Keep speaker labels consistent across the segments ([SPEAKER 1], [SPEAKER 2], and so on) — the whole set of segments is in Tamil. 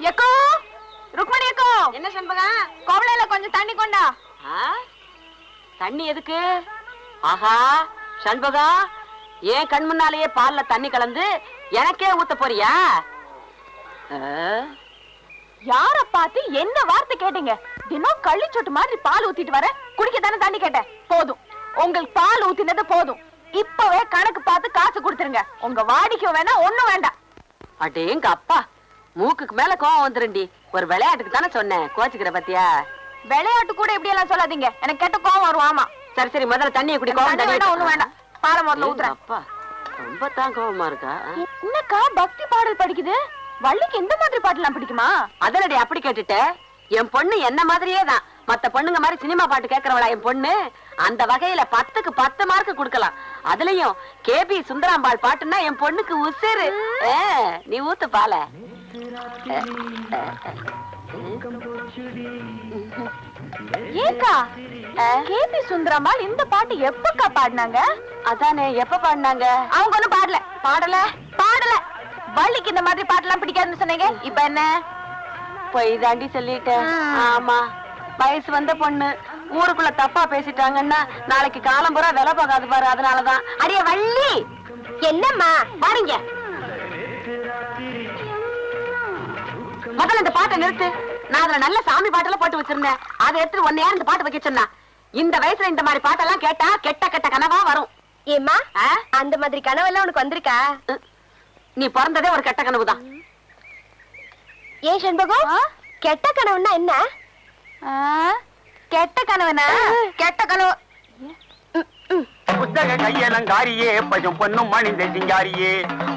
[SPEAKER 1] Echo Rukmani echo.
[SPEAKER 2] என்ன சண்பகம்?
[SPEAKER 1] கோவளையில கொஞ்சம் தண்ணி கொண்டா.
[SPEAKER 2] தண்ணி எதுக்கு? ஆஹா சண்பகம், ஏன் கண் முன்னாலேயே பால்ல தண்ணி கலந்து எனக்கே ஊத்த போறியா?
[SPEAKER 1] யார பார்த்து என்ன வார்த்தை கேட்டீங்க? தினம் கள்ளி சொட்டு மாதிரி பால் ஊத்திட்டு வர, குடிக்க தானே தண்ணி கேட்டேன். போதும், உங்களுக்கு பால் ஊத்தினது போதும். இப்பவே கணக்கு பார்த்து காசு கொடுத்துருங்க. உங்க வாடிக்கை வேணா ஒண்ணும் வேண்டாம்.
[SPEAKER 2] அடேங்க அப்பா, மூக்குக்கு மேல கோவம் வந்துருண்டி. ஒரு விளையாட்டுக்கு தானே சொன்னேன், கோச்சுக்கிற பத்தியா?
[SPEAKER 1] விளையாட்டு கூட இப்படி எல்லாம் சொல்லாதீங்க, எனக்கு கேட்ட கோவம் வரும். ஆமா
[SPEAKER 2] சரி சரி, முதல்ல தண்ணியை குடி.
[SPEAKER 1] ஒண்ணும் வேண்டாம், பாலை முதல்ல ஊத்துறேன்.
[SPEAKER 2] அப்பா ரொம்ப தான் கோவமா இருக்கா.
[SPEAKER 1] என்னக்கா பக்தி பாடல் படிக்குது? வள்ளிக்கு இந்த மாதிரி பாட்டுலாம் பிடிக்குமா?
[SPEAKER 2] அதனடி அப்படி கேட்டுட்ட. என் பொண்ணு என்ன மாதிரியே தான். மத்த பொண்ணுங்க மாதிரி சினிமா பாட்டு கேட்கறவளா என் பொண்ணு? அந்த வகையில 10க்கு 10 மார்க் கொடுக்கலாம். அதுலயும் கேபி சுந்தராம்பாள் பாட்டுன்னா என் பொண்ணுக்கு உசுரு. நீ ஊத்து பால.
[SPEAKER 1] ஏக்கா, கேபி சுந்தராம்பாள் இந்த பாட்டு எப்பக்கா பாடினாங்க?
[SPEAKER 2] அதானே, எப்ப பாடினாங்க?
[SPEAKER 1] அவங்க ஒண்ணும் பாடல. வள்ளிக்கு இந்த மாதிரி பாட்டுலாம் பிடிக்காதுன்னு சொன்னீங்க, இப்ப என்ன?
[SPEAKER 2] போய் தாண்டி சொல்லிட்டேன். ஆமா, வயசு வந்த பொண்ணு ஊருக்குள்ள தப்பா பேசிட்டாங்கன்னா நாளைக்கு காலம் பூரா விலை போகாது பாரு. அதனாலதான். அடியே வள்ளி,
[SPEAKER 1] என்னம்மா
[SPEAKER 2] பாருங்க, முதல்ல இந்த பாட்டை நிறுத்து. நான் அதுல நல்ல சாமி பாட்டெல்லாம் போட்டு வச்சிருந்தேன். அதை எடுத்து ஒன்னு யார் இந்த பாட்டு வைக்க சொன்னா? இந்த வயசுல இந்த மாதிரி பாட்டெல்லாம் கேட்டா கெட்ட கெட்ட கனவா வரும்.
[SPEAKER 1] ஏமா, அந்த மாதிரி கனவெல்லாம் உனக்கு வந்திருக்கா?
[SPEAKER 2] நீ பிறந்ததே ஒரு கெட்ட கனவுதான்.
[SPEAKER 1] ஏன் சண்பகம், கெட்ட கனவுன்னா என்ன? கெட்ட கனவுனா கெட்ட கனவு.
[SPEAKER 3] புஸ்தக கையலங்காரியே பசும் பொண்ணும் மணிந்த சிங்காரியே,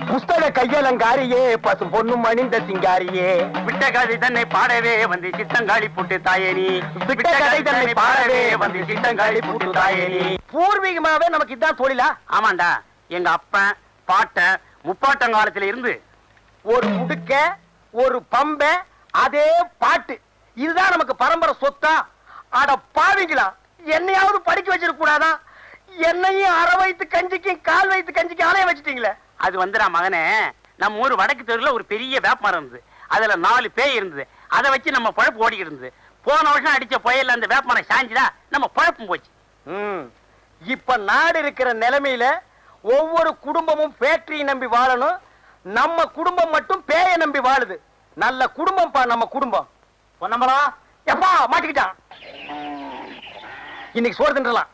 [SPEAKER 4] புஸ்தக கையலங்காரியே பசும் பொண்ணும் மணிந்த சிங்காரியே,
[SPEAKER 3] விட்ட கதை தன்னை பாடவே வந்து சித்தங்காளி புட்டு தாயேனி,
[SPEAKER 4] விட்ட கதை தன்னை பாடவே வந்து
[SPEAKER 3] சித்தங்காளி புட்டு தாயேனி.
[SPEAKER 4] பூர்வீகமாவே நமக்கு இதான் தொழிலா?
[SPEAKER 3] ஆமாண்டா, எங்க அப்பன் பாட்டன் முப்பாட்டங்காலத்துல இருந்து
[SPEAKER 4] ஒரு முடுக்க ஒரு பம்ப அதே பாட்டு, இதுதான் நமக்கு பரம்பரை சொத்தா? அட பாவிங்களா, என்னையாவது படிக்க வச்சிருக்க கூடாதா? என்னையும் அரை வயித்து கஞ்சிக்கும் கால் வயித்து கஞ்சிக்கும் ஆலைய வச்சுட்டீங்களே.
[SPEAKER 3] அது வந்துடா மகனே, நம்ம ஊர் வடக்கு தெருல ஒரு பெரிய வேப்பமரம் இருந்தது. அதுல 4 பேய் இருந்தது. அதை வச்சு நம்ம பழப்பு ஓடிக்கிட்டு இருந்தது. போன வருஷம் அடிச்ச புயல்ல அந்த வேப்பமரம் சாஞ்சுதா, நம்ம பழப்பும் போச்சு.
[SPEAKER 4] இப்ப நாடு இருக்கிற நிலைமையில ஒவ்வொரு குடும்பமும் ஃபேக்டரியை நம்பி வாழணும். நம்ம குடும்பம் மட்டும் பேயை நம்பி வாழுது. நல்ல குடும்பம் பா நம்ம குடும்பம். பொன்னம்பலா எப்பா மாட்டிக்கிட்டான். இன்னைக்கு சோறு தின்றலாம்.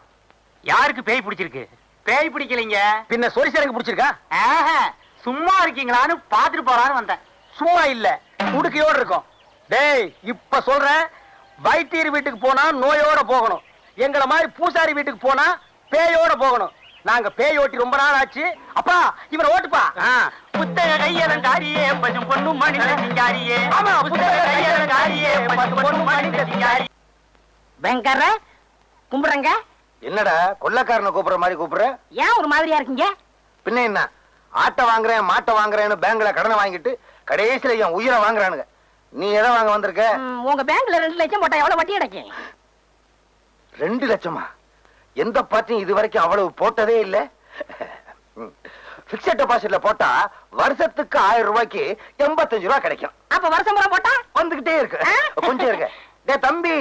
[SPEAKER 3] யாருக்கு பேய் பிடிச்சிருக்கு? பேய் பிடிக்கலைங்க,
[SPEAKER 4] பின்ன சொரிசரங்கு பிடிச்சிருக்கா?
[SPEAKER 3] சும்மா இருக்கீங்களான்னு பாத்துட்டு போறான்னு வந்தேன்.
[SPEAKER 4] சும்மா இல்ல, உடுக்கையோடு இருக்கும். டேய், இப்ப சொல்றேன், வைத்தியர் வீட்டுக்கு போனா நோயோட போகணும். எங்களை மாதிரி பூசாரி வீட்டுக்கு போனா பேயோட போகணும். நாங்க பேய் ஓட்டி ரொம்ப நாள் ஆச்சு. அப்பா இவரை ஓட்டுப்பா.
[SPEAKER 3] புத்தக கையலங்காரியே பசும் பொண்ணும் மணிந்த சிங்காரியே.
[SPEAKER 4] ஆமா, புத்தக கையலங்காரியே
[SPEAKER 3] பசும் பொண்ணும் மணிந்த சிங்காரி.
[SPEAKER 2] வெங்கர கும்பிடுறங்க.
[SPEAKER 4] என்னடா கொள்ளக்காரனை கூப்பிடுற மாதிரி கூப்பிடுற?
[SPEAKER 2] ஏன் ஒரு மாதிரியா இருக்கீங்க?
[SPEAKER 4] பின்ன என்ன, ஆட்டை வாங்குறேன் மாட்டை வாங்குறேன்னு பேங்க்ல கடனை வாங்கிட்டு கடைசியில என் உயிரை வாங்குறானுங்க. நீ எதை வாங்க வந்திருக்க?
[SPEAKER 2] உங்க பேங்க்ல 2 லட்சம் போட்டா எவ்வளவு வட்டி கிடைக்கும்?
[SPEAKER 4] 2 லட்சமா? எந்த பார்ட்டியும் இது வரைக்கும் அவ்வளவு போட்டதே இல்ல. பிக்ஸட் டெபாசிட்ல போட்டா வருஷத்துக்கு 1000 ரூபாய்க்கு 85 ரூபாய் கிடைக்கும்.
[SPEAKER 2] அப்ப வருஷம் பூரா போட்டா
[SPEAKER 4] வந்துகிட்டே இருக்கு. கொஞ்சம் இருக்கு. டேய் தம்பி,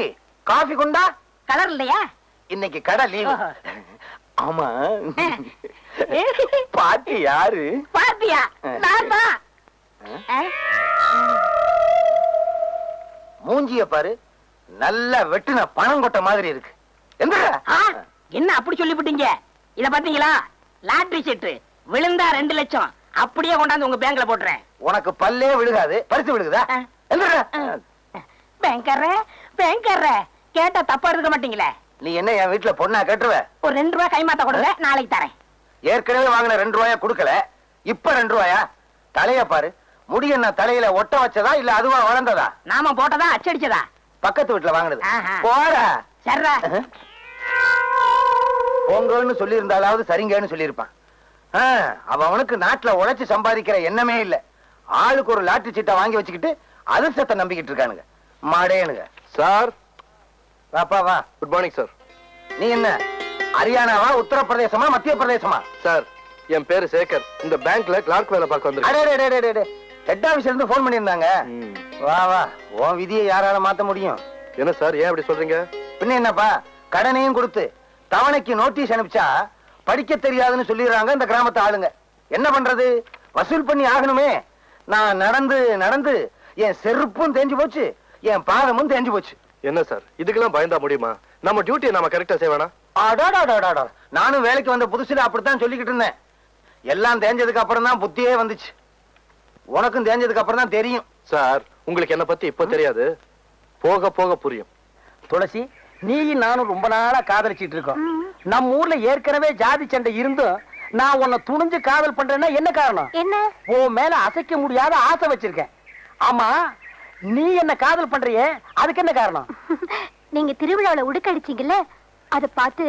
[SPEAKER 4] காஃபி கொண்டா.
[SPEAKER 2] கலர் இல்லையா?
[SPEAKER 4] இன்னைக்கு கடை லீவு. ஆமா, பாட்டி யாரு?
[SPEAKER 2] பாத்தியா? நான் தான்.
[SPEAKER 4] மூஞ்சிய பாரு, நல்ல வெட்டுன பணம் கொட்ட மாதிரி இருக்கு.
[SPEAKER 2] என்ன அப்படி சொல்லிவிட்டீங்க? இத பாத்தீங்களா? லாட்டரி சீட்டு விழுந்தா 2 லட்சம் அப்படியே கொண்டாந்து உங்க பேங்க்ல போட்டுறேன்.
[SPEAKER 4] உனக்கு பல்லே விழுகாது, பரிசு விழுகுதா?
[SPEAKER 2] பேங்கர்ற கேட்டா தப்பா இருக்க மாட்டீங்களே.
[SPEAKER 4] நீ என்ன என் வீட்டுல பொண்ணா கேட்டுருவ?
[SPEAKER 2] ஒரு 2 ரூபாய் கைமாத்த கொடுங்க, நாளைக்கு தரேன்.
[SPEAKER 4] ஏற்கனவே வாங்கின 2 ரூபாயா கொடுக்கல, இப்ப 2 ரூபாயா? தலைய பாரு, முடி என்ன தலையில ஒட்ட வச்சதா இல்ல அதுவா வளர்ந்ததா?
[SPEAKER 2] நாம போட்டதா அச்சடிச்சதா?
[SPEAKER 4] பக்கத்து வீட்டுல வாங்கினது. போற
[SPEAKER 2] சர்ரா
[SPEAKER 4] பொங்கல்னு சொல்லி இருந்தாலாவது சரிங்கன்னு சொல்லியிருப்பான். அவனுக்கு நாட்டுல உழைச்சு சம்பாதிக்கிற எண்ணமே இல்ல. ஆளுக்கு ஒரு லாட்டரி சீட்டை வாங்கி வச்சுக்கிட்டு அதிர்ஷ்டத்தை நம்பிக்கிட்டு இருக்கானுங்க மாடேனுங்க.
[SPEAKER 5] சார்
[SPEAKER 4] வாப்பா வா.
[SPEAKER 5] Good morning sir.
[SPEAKER 4] நீ என்ன ஹரியானாவா, உத்தரப்பிரதேசமா, மத்திய பிரதேசமா?
[SPEAKER 5] சார் என் பேரு சேகர். இந்த பேங்க்ல கிளார்க் வேலை பார்க்க வந்திருக்கேன்.
[SPEAKER 4] ஹெட் ஆபீஸ்ல இருந்து போன் பண்ணியிருந்தாங்க. வா வா, உன் விதியை யாரால மாத்த முடியும்?
[SPEAKER 5] என்ன சார் ஏன் அப்படி சொல்றீங்க?
[SPEAKER 4] பின்ன என்னப்பா, கடனையும் கொடுத்து தவணைக்கு நோட்டீஸ் அனுப்பிச்சா படிக்க தெரியாதுன்னு சொல்லிடுறாங்க இந்த கிராமத்து ஆளுங்க. என்ன பண்றது? வசூல் பண்ணி ஆகணுமே. நான் நடந்து நடந்து என் செருப்பும் தேஞ்சு போச்சு, என் பாதமும் தேஞ்சு போச்சு.
[SPEAKER 5] என்ன சார் இதுக்கெல்லாம் பயந்தா முடியுமா? நம்ம டியூட்டியை நாம கரெக்டா செய்வேனா?
[SPEAKER 4] அடாடாடாடாடா, நானும் வேலைக்கு வந்த புதுசுல அப்படித்தான் சொல்லிக்கிட்டு இருந்தேன். எல்லாம் தேஞ்சதுக்கு அப்புறம் தான் புத்தியே வந்துச்சு. உனக்கும் தேஞ்சதுக்கு அப்புறம் தான் தெரியும்.
[SPEAKER 5] சார் உங்களுக்கு என்ன பத்தி இப்ப தெரியாது, போக போக புரியும்.
[SPEAKER 4] துளசி, நீயும் நானும் ரொம்ப நாளா காதலிச்சிட்டு இருக்கோம். நம்ம ஊர்ல ஏற்கனவே ஜாதி சண்டை இருந்தும் நான் உன்னை துணிஞ்சு காதல் பண்றேன்னா என்ன காரணம்?
[SPEAKER 1] என்ன?
[SPEAKER 4] உன் மேல அசைக்க முடியாத ஆசை வச்சிருக்கேன். ஆமா, நீ என்ன காதல் பண்றியே, அதுக்கு என்ன காரணம்?
[SPEAKER 1] நீங்க திருவிழாவில உடுக்கடிச்சீங்கல்ல, அத பார்த்து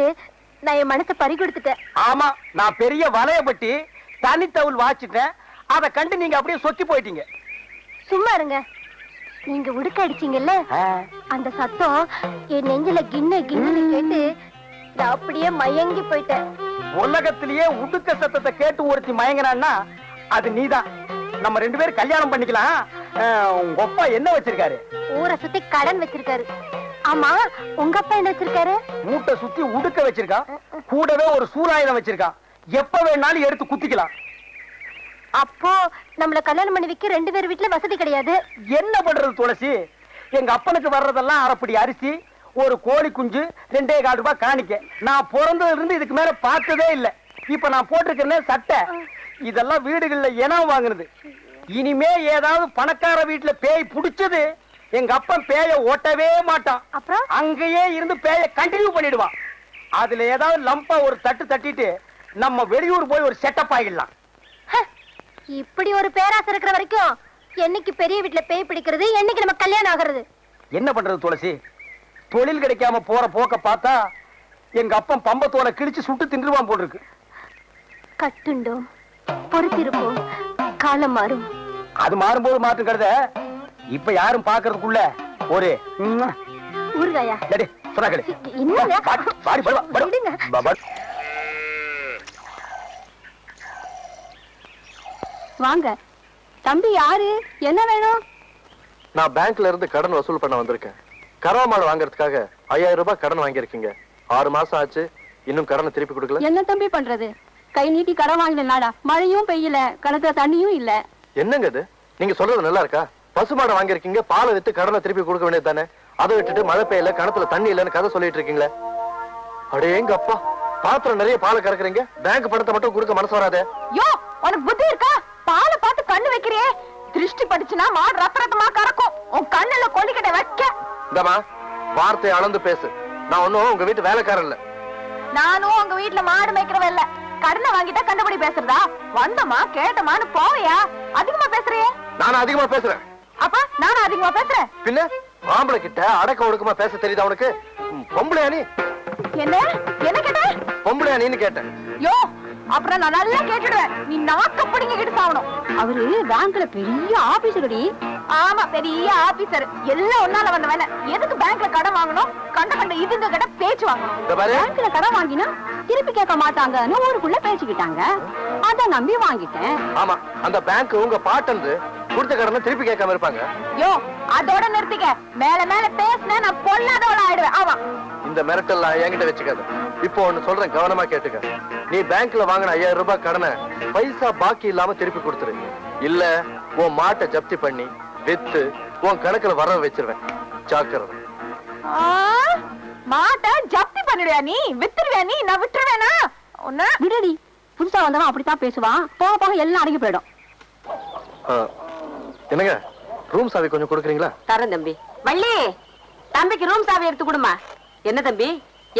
[SPEAKER 1] நான் என் மனசை பறி கொடுத்துட்டேன்.
[SPEAKER 4] ஆமா, நான் பெரிய வலையப்பட்டி தனித்தவுள் வாச்சிட்டேன். அதை கண்டு நீங்க அப்படியே சொக்கி போயிட்டீங்க.
[SPEAKER 1] சும்மா இருங்க. நீங்க உடுக்க அடிச்சீங்கல்ல, அந்த சத்தம் என் நெஞ்சில கிண்ண கிண்ணு கேட்டு நான் அப்படியே மயங்கி போயிட்டேன்.
[SPEAKER 4] உலகத்திலேயே உடுக்க சத்தத்தை கேட்டு ஒருத்தி மயங்கினான்னா அது நீதான். நம்ம 2 பேரும் கல்யாணம் பண்ணிக்கலாம். உங்க அப்பா என்ன வச்சிருக்காரு?
[SPEAKER 1] ஊரை சுத்தி கடன் வச்சிருக்காரு. ஆமா, உங்க அப்பா என்ன வச்சிருக்காரு?
[SPEAKER 4] மூட்டை சுத்தி உடுக்க வச்சிருக்கான். கூடவே ஒரு சூறாயுதம் வச்சிருக்கான். எப்ப வேணாலும் எடுத்து குத்திக்கலாம்.
[SPEAKER 1] அப்போ நம்மள கல்யாணம் பண்ணி வைக்க 2 பேர் வீட்டுல வசதி கிடையாது.
[SPEAKER 4] என்ன பண்றது துளசி? எங்க அப்பனுக்கு வர்றதெல்லாம் அரைப்படி அரிசி, ஒரு கோழி குஞ்சு, 2.25 ரூபாய் காணிக்க. நான் பிறந்ததுல இருந்து இதுக்கு மேல பார்த்ததே இல்ல. இப்ப நான் போட்டிருக்கேன் சட்டை, இதெல்லாம் வீடுகள்ல இனம் வாங்குனது. இனிமே ஏதாவது பணக்கார வீட்டுல பேய் புடிச்சது, எங்க அப்பன் பேய ஓட்டவே மாட்டான்.
[SPEAKER 1] அப்புறம்
[SPEAKER 4] அங்கேயே இருந்து பேய கண்டினியூ பண்ணிடுவான். அதுல ஏதாவது லம்பா ஒரு தட்டு தட்டிட்டு நம்ம வெளியூர் போய் ஒரு செட்டப் ஆகிடலாம்.
[SPEAKER 1] இப்படி ஒரு பேராசை இருக்கிற வரைக்கும் என்னைக்கு பெரிய வீட்டுல பேய் பிடிக்கிறது, என்னைக்கு நம்ம கல்யாணம் ஆகிறது?
[SPEAKER 4] என்ன பண்றது துளசி? தொழில் கிடைக்காம போற போக்க பார்த்தா எங்க அப்பன் பம்பத்தோட கிழிச்சு சுட்டு தின்றுவான் போல் இருக்கு.
[SPEAKER 1] கட்டுண்டோம், பொறுத்திருப்போம், காலம் மாறும்.
[SPEAKER 4] அது மாறும்போது மாற்றம் கருத இப்ப யாரும் பாக்குறதுக்குள்ள ஒரு
[SPEAKER 1] ஊறுகாயா?
[SPEAKER 4] சொன்னா கேளு.
[SPEAKER 1] என்னங்க?
[SPEAKER 4] பாடி
[SPEAKER 1] விடுங்க. வாங்க தம்பி. யாரு? என்ன வேணும்?
[SPEAKER 5] நான் பேங்க்ல இருந்து கடன் வசூல் பண்ண வந்திருக்கேன். கரவாமாடு வாங்குறதுக்காக 5000 ரூபாய் கடன் வாங்கியிருக்கீங்க. 6 மாசம் ஆச்சு, இன்னும் கடனை திருப்பி கொடுக்கல.
[SPEAKER 1] என்ன தம்பி பண்றது? கை நீட்டி கடன் வாங்கினாடா, மழையும் பெய்யல, கிணத்துல தண்ணியும் இல்ல.
[SPEAKER 5] என்னங்க இது? நீங்க சொல்றது நல்லா இருக்கா? பசுமாடை வாங்கியிருக்கீங்க, பாலை வித்து கடனை திருப்பி கொடுக்க வேண்டியது தானே? அதை விட்டுட்டு மழை பெய்யல, கிணத்துல தண்ணி இல்லன்னு கதை சொல்லிட்டு இருக்கீங்களே. அடேங்க அப்பா, பாத்திரம் நிறைய பாலை கறக்குறீங்க, பேங்க் பணத்தை மட்டும் கொடுக்க மனசு வராதே.
[SPEAKER 1] யோ, உனக்கு புத்தி இருக்கா? பாலை பார்த்து கண்ணு வைக்கிறியே, திருஷ்டி படிச்சுனா மாடு ரத்த ரத்தமா கறக்கும். உன் கண்ணுல கொல்லிக்கிட்ட வைக்க.
[SPEAKER 5] இந்தமா வார்த்தையை அளந்து பேசு. நான் ஒன்னும் உங்க வீட்டு வேலைக்காரன் இல்ல.
[SPEAKER 1] நானும் உங்க வீட்டுல மாடு மேய்க்கிறவ இல்ல. கடனை வாங்கிட்டா கண்டுபிடி பேசுறதா? வந்தமா கேட்டமான்னு போவையா? அதிகமா பேசுறியே.
[SPEAKER 5] நானும் அதிகமா பேசுறேன்.
[SPEAKER 1] அப்ப நானும் அதிகமா பேசுறேன்.
[SPEAKER 5] பின்ன ஆம்பளை கிட்ட அடக்க ஒடுக்கமா பேச தெரியுதா உனக்கு? பொம்பளையா நீ?
[SPEAKER 1] என்ன என்ன கேட்ட?
[SPEAKER 5] பொம்பளையா நீன்னு கேட்டேன்.
[SPEAKER 1] யோ, அப்புறம் நான் நல்லா கேட்டுடுவேன். நீ நாக்க பிடிங்கிட்டு சாவணும். அவரு பேங்க்ல பெரிய ஆபீசர். ஆமா, பெரிய ஆபீசர். எல்லாம் ஒன்னால வந்த வேலை. எதுக்கு பேங்க்ல கடன் வாங்கணும்? கண்ட இதுங்க கிட்ட பேச்சு வாங்கணும். பேங்க்ல கடன் வாங்கினா திருப்பி கேட்க மாட்டாங்கன்னு ஊருக்குள்ள பேசிக்கிட்டாங்க. அத நம்பி வாங்கிட்டேன்.
[SPEAKER 5] ஆமா, அந்த பேங்க் உங்க பாட்டந்து கொடுத்த கடனை திருப்பி கேட்காம இருப்பாங்க.
[SPEAKER 1] யோ, அதோட நிறுத்திக்க. மேல மேல பேசினா நான் பொல்லாதவள ஆயிடுவேன். ஆமா,
[SPEAKER 5] இந்த மிரட்டல்லாம் என்கிட்ட வச்சுக்காத. இப்போ ஒண்ணு சொல்றேன், கவனமா கேட்டுக்க. நீ பேங்க்ல வாங்கின 5000 ரூபாய் கடனை பைசா பாக்கி இல்லாம திருப்பி கொடுத்துரு. இல்ல உன் மாட்டை ஜப்தி பண்ணி வித்து உன் கணக்குல வர வச்சிருவேன். ஜாக்கிரதை.
[SPEAKER 1] மாட்டை ஜப்தி பண்ணிடுவியா நீ? வித்துருவியா நீ? நான் விட்டுருவேனா? ஒண்ணு விடுடி. புதுசா வந்தவன் அப்படித்தான் பேசுவான். போக போக எல்லாம் அடங்கி போயிடும்.
[SPEAKER 5] என்னங்க, ரூம் சாவி கொஞ்சம் கொடுக்குறீங்களா?
[SPEAKER 2] தரேன் தம்பி. வள்ளி, தம்பிக்கு ரூம் சாவி எடுத்து கொடுமா. என்ன தம்பி,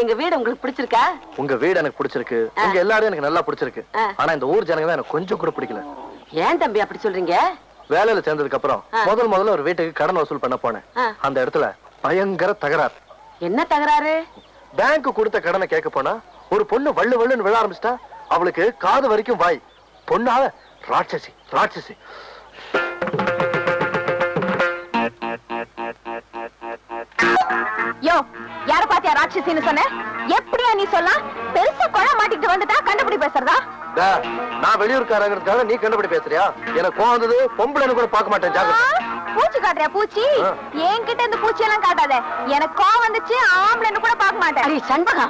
[SPEAKER 2] எங்க வீடு உங்களுக்கு பிடிச்சிருக்கா?
[SPEAKER 5] உங்க வீடு எனக்கு பிடிச்சிருக்கு, உங்க எல்லாரும் எனக்கு நல்லா பிடிச்சிருக்கு. ஆனா இந்த ஊர் ஜனங்க தான் எனக்கு கொஞ்சம் கூட பிடிக்கல.
[SPEAKER 2] ஏன் தம்பி அப்படி சொல்றீங்க?
[SPEAKER 5] வேலையில சேர்ந்ததுக்கு அப்புறம் முதல்ல ஒரு வீட்டுக்கு கடன் வசூல் பண்ண போனேன். அந்த இடத்துல பயங்கர தகராறு.
[SPEAKER 2] என்ன தகராறு?
[SPEAKER 5] பேங்க் கொடுத்த கடனை கேட்க போனா ஒரு பொண்ணு வள்ளு வள்ளுன்னு விழ ஆரம்பிச்சிட்டா. அவளுக்கு காது வரைக்கும் வாய். பொண்ணால ராட்சசி ராட்சசி.
[SPEAKER 1] யோ, யார பாத்தியா ராட்சசின்னு சொன்ன? எப்படியா நீ சொல்லலாம்? பெருசா கொலை மாட்டிட்டு வந்துட்டா கண்டுபிடி பேசுறதா?
[SPEAKER 5] நான் வெளியூர்காரங்கிறதுக்காக நீ கண்டுபிடி பேசுறியா? எனக்கு கோவம் வந்தது. பொம்பளைன்னு கூட பார்க்க மாட்டேன். ஜாக்கிரதை.
[SPEAKER 1] பூச்சி காட்டுறியா பூச்சி? என்கிட்ட இந்த பூச்சி எல்லாம் காட்டாத. எனக்கு கோவம் வந்துச்சு ஆம்பளைன்னு கூட பார்க்க மாட்டேன்.
[SPEAKER 2] அடி சண்பகா,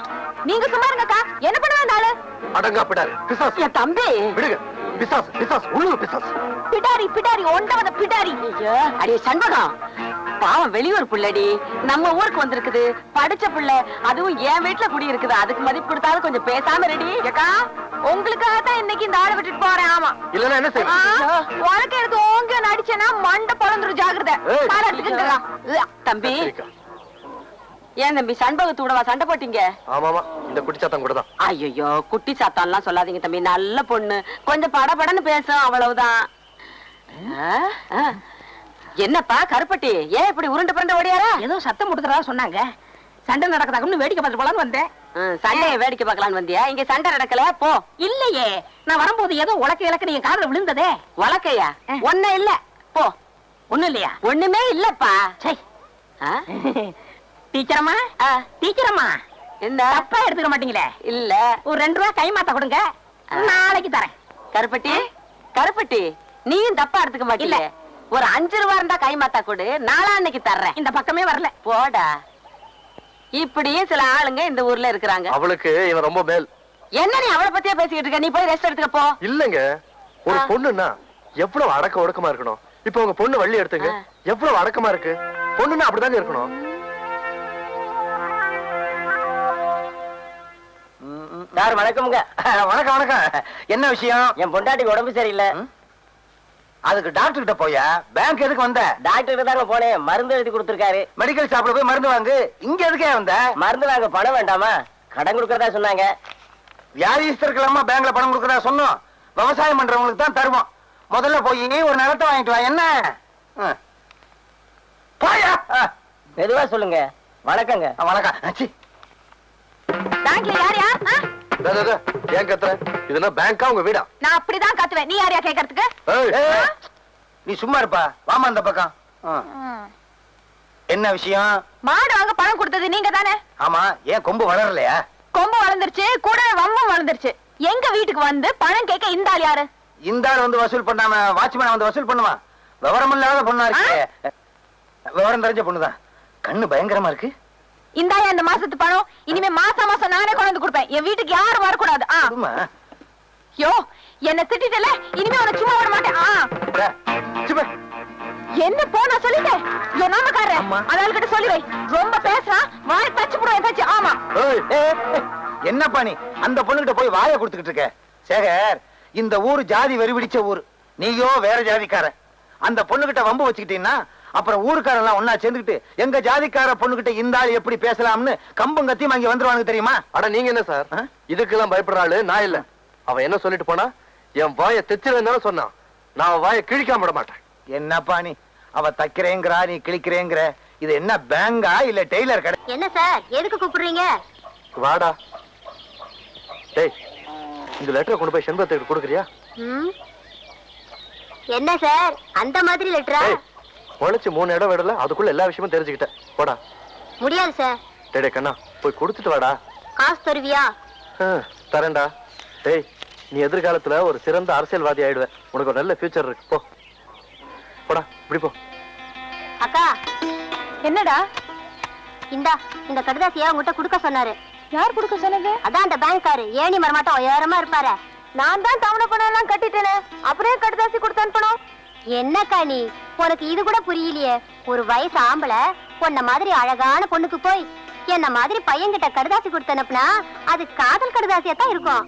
[SPEAKER 1] நீங்க சும்மா இருங்கக்கா. என்ன பண்ணுவா இந்த ஆளு?
[SPEAKER 5] அடங்கா பிடாரி பிசாசு.
[SPEAKER 2] என் தம்பி
[SPEAKER 5] விடுங்க. பிசாசு பிசாசு உள்ளு பிசாசு.
[SPEAKER 1] பிடாரி பிடாரி ஒண்டவத பிடாரி.
[SPEAKER 2] ஐயோ அடி சண்பகம், பாவம் வெளியூர் புள்ளடி, நம்ம ஊருக்கு வந்திருக்குது, படிச்ச புள்ள, அதுவும் என் வீட்டுல குடி இருக்குது. அதுக்கு மதிப்பு கொடுத்தாலும் கொஞ்சம் பேசாம ரெடி.
[SPEAKER 1] ஏக்கா உங்களுக்காக தான் இன்னைக்கு இந்த ஆளை விட்டுட்டு போறேன். ஆமா,
[SPEAKER 5] இல்லன்னா என்ன செய்ய?
[SPEAKER 1] உனக்கு எடுத்து ஓங்க நடிச்சேன்னா மண்டை பொழந்துரும். ஜாகிரதை. கால எடுத்துக்கிட்டா
[SPEAKER 2] தம்பி. ஏன் தம்பி சண்பகத்தோடவா சண்டை போட்டீங்க?
[SPEAKER 5] ஆமாமா, இந்த குட்டிச்சாத்தம் கூட தான்.
[SPEAKER 2] ஐயோ குட்டி சாத்தான்லாம் சொல்லாதீங்க தம்பி, நல்ல பொண்ணு, கொஞ்சம் படபடன்னு பேசும், அவ்வளவுதான். என்னப்பா கருப்பட்டி, ஏன் இப்படி உருண்டு புரண்டு ஓடியாரா?
[SPEAKER 6] ஏதோ சத்தம் கொடுத்துறதா சொன்னாங்க. சண்டை நடக்கதாக்குன்னு வேடிக்கை பார்த்து போலான்னு வந்தேன்.
[SPEAKER 2] சண்டையை வேடிக்கை பார்க்கலான்னு வந்தியா? இங்க சண்டை நடக்கல போ.
[SPEAKER 6] இல்லையே, நான் வரும்போது ஏதோ உலக்க இலக்கு என் காதுல விழுந்ததே.
[SPEAKER 2] வழக்கையா? ஒண்ணு இல்ல போ.
[SPEAKER 6] ஒண்ணும் இல்லையா?
[SPEAKER 2] ஒண்ணுமே இல்லப்பா.
[SPEAKER 6] சை. டீச்சரம்மா, டீச்சரம்மா,
[SPEAKER 2] என்ன
[SPEAKER 6] தப்பா எடுத்துக்க மாட்டீங்களே?
[SPEAKER 2] இல்ல.
[SPEAKER 6] ஒரு 2 ரூபாய் கை மாத்த கொடுங்க, நாளைக்கு தரேன்.
[SPEAKER 2] கருப்பட்டி, கருப்பட்டி, நீயும் தப்பா எடுத்துக்க மாட்டீங்க. ஒரு 5 ரூபா இருந்தா கை மாத்தா கொடு, நாளான்னைக்கு தர்றேன்.
[SPEAKER 6] இந்த பக்கமே வரல.
[SPEAKER 2] போடா. இப்படியே சில ஆளுங்க இந்த ஊர்ல இருக்கிறாங்க.
[SPEAKER 5] அவளுக்கு இவன் ரொம்ப மேல்.
[SPEAKER 2] என்ன நீ அவளை பத்தியே பேசிக்கிட்டு இருக்க? நீ போய் ரெஸ்ட் எடுத்துக்க போ.
[SPEAKER 5] இல்லங்க, ஒரு பொண்ணுன்னா எவ்வளவு அடக்க ஒடுக்கமா இருக்கணும். இப்ப உங்க பொண்ணு வள்ளி எடுத்துங்க, எவ்வளவு அடக்கமா இருக்கு. பொண்ணுன்னா அப்படிதாங்க இருக்கணும்.
[SPEAKER 4] யார்? வணக்கம்ங்க. வணக்கம் வணக்கம். என்ன விஷயம்? என் பொண்டாட்டிக்கு உடம்பு சரியில்லை. அதுக்கு டாக்டர் கிட்ட போயா? பேங்க் எதுக்கு வந்த? டாக்டர் கிட்ட தாங்க போனேன், மருந்து எழுதி கொடுத்திருக்காரு. மெடிக்கல் ஷாப்ல போய் மருந்து வாங்கு. இங்க எதுக்கே வந்த? மருந்து வாங்க பணம் வேண்டாமா? கடன் கொடுக்கறதா சொன்னாங்க. வியாதிஸ்தருக்கெல்லாமா பேங்க்ல பணம் கொடுக்கறதா சொன்னோம்? விவசாயம் பண்றவங்களுக்கு தான் தருவோம். முதல்ல போய் ஒரு நிலத்தை வாங்கிட்டு வா. என்ன போயா? மெதுவா சொல்லுங்க. வணக்கங்க. வணக்கம்.
[SPEAKER 1] பேங்க்ல யார் யார்?
[SPEAKER 5] ஏன் கத்துற? இதுனா பேங்கா உங்க வீடா?
[SPEAKER 1] நான் அப்படிதான் கத்துவேன். நீ யாரையா கேட்கறதுக்கு?
[SPEAKER 4] நீ சும்மா இருப்பா. வாமா அந்த பக்கம். என்ன விஷயம்?
[SPEAKER 1] மாடு வாங்க பணம் கொடுத்தது நீங்க தானே?
[SPEAKER 4] ஆமா. ஏன் கொம்பு வளரலையா?
[SPEAKER 1] கொம்பு வளர்ந்துருச்சு, கூட வம்பும் வளர்ந்துருச்சு. எங்க வீட்டுக்கு வந்து பணம் கேட்க இந்த ஆள் யாரு?
[SPEAKER 4] இந்த ஆள் வந்து வசூல் பண்ணாம வாட்ச்மேன் வந்து வசூல் பண்ணுவான். விவரம் இல்லாத பொண்ணா இருக்கு. விவரம் தெரிஞ்ச பொண்ணுதான். கண்ணு பயங்கரமா இருக்கு.
[SPEAKER 1] இந்தாயா இந்த மாசத்து பணம். இனிமே மாசம் மாசம் நானே கொண்டு வந்து கொடுப்பேன். என் வீட்டுக்கு யாரும் வரக்கூடாது. யோ, என்ன திட்டிட்டல, இனிமே உன சும்மா விட மாட்டேன். என்ன போ, நான் சொல்லிட்டேன். யோ நாமக்காரர், அதால கிட்ட சொல்லி வை. ரொம்ப பேசுறான், வாய் தச்சு போடுவேன் தச்சு. ஆமா.
[SPEAKER 4] என்னப்பா நீ அந்த பொண்ணுகிட்ட போய் வாயை கொடுத்துக்கிட்டு இருக்க? சேகர், இந்த ஊரு ஜாதி வெறி பிடிச்ச ஊரு. நீயோ வேற ஜாதிக்காரன். அந்த பொண்ணுகிட்ட வம்பு வச்சுக்கிட்டீங்கன்னா அப்புறம் ஊருக்காரெல்லாம் ஒன்னா சேர்ந்துக்கிட்டு எங்க ஜாதிக்கார பொண்ணுகிட்ட இந்த ஆள் எப்படி பேசலாம்னு கம்பம் கத்தியும் அங்க வந்துருவாங்க தெரியுமா?
[SPEAKER 5] அட நீங்க என்ன சார், இதுக்கெல்லாம் பயப்படுற ஆளு நான் இல்ல. அவன் என்ன சொல்லிட்டு போனா, என் வாயை தைச்சிருந்தாலும் சொன்னான். நான் வாயை கிழிக்காம விட மாட்டேன்.
[SPEAKER 4] என்னப்பா நீ? அவ தைக்கிறேங்கிறா, நீ கிழிக்கிறேங்கிற. இது என்ன பேங்கா இல்ல டெய்லர் கடை?
[SPEAKER 1] என்ன சார், எதுக்கு கூப்பிடுறீங்க?
[SPEAKER 5] வாடா. டேய், இந்த லெட்டரை கொண்டு போய் செண்பகத்துக்கு கொடுக்குறியா?
[SPEAKER 1] என்ன சார் அந்த மாதிரி லெட்டரா?
[SPEAKER 5] உழைச்சு 3 இடம் விடல, அதுக்குள்ள எல்லா விஷயமும் தெரிஞ்சுக்கிட்டேன். போடா.
[SPEAKER 1] முடியாது சார்.
[SPEAKER 5] டேய் கண்ணா, போய் கொடுத்துட்டு வாடா.
[SPEAKER 1] காசு தருவியா?
[SPEAKER 5] தரேன்டா. டேய், நீ எதிர்காலத்துல ஒரு சிறந்த அரசியல்வாதி ஆயிடுவ. உனக்கு ஒரு நல்ல ஃபியூச்சர் இருக்கு. போ போடா, இப்படி போ.
[SPEAKER 1] அக்கா. என்னடா? இந்த கடிதாசியா உங்ககிட்ட கொடுக்க சொன்னாரு. யார் கொடுக்க சொன்னது? அதான் அந்த பேங்க்காரு. ஏணி மரமாட்டம் உயரமா இருப்பாரு. நான் தான் தவணை பணம் எல்லாம் கட்டிட்டேனே, அப்புறம் கடிதாசி கொடுத்து அனுப்பணும். என்னக்கா நீ, உனக்கு இது கூட புரியலையே? ஒரு வயசு ஆம்பளை பொண்ண மாதிரி அழகான பொண்ணுக்கு போய் என்ன மாதிரி பையன்கிட்ட கடிதாசி கொடுத்து அனுப்புனா அது காதல் கடிதாசியா தான் இருக்கும்.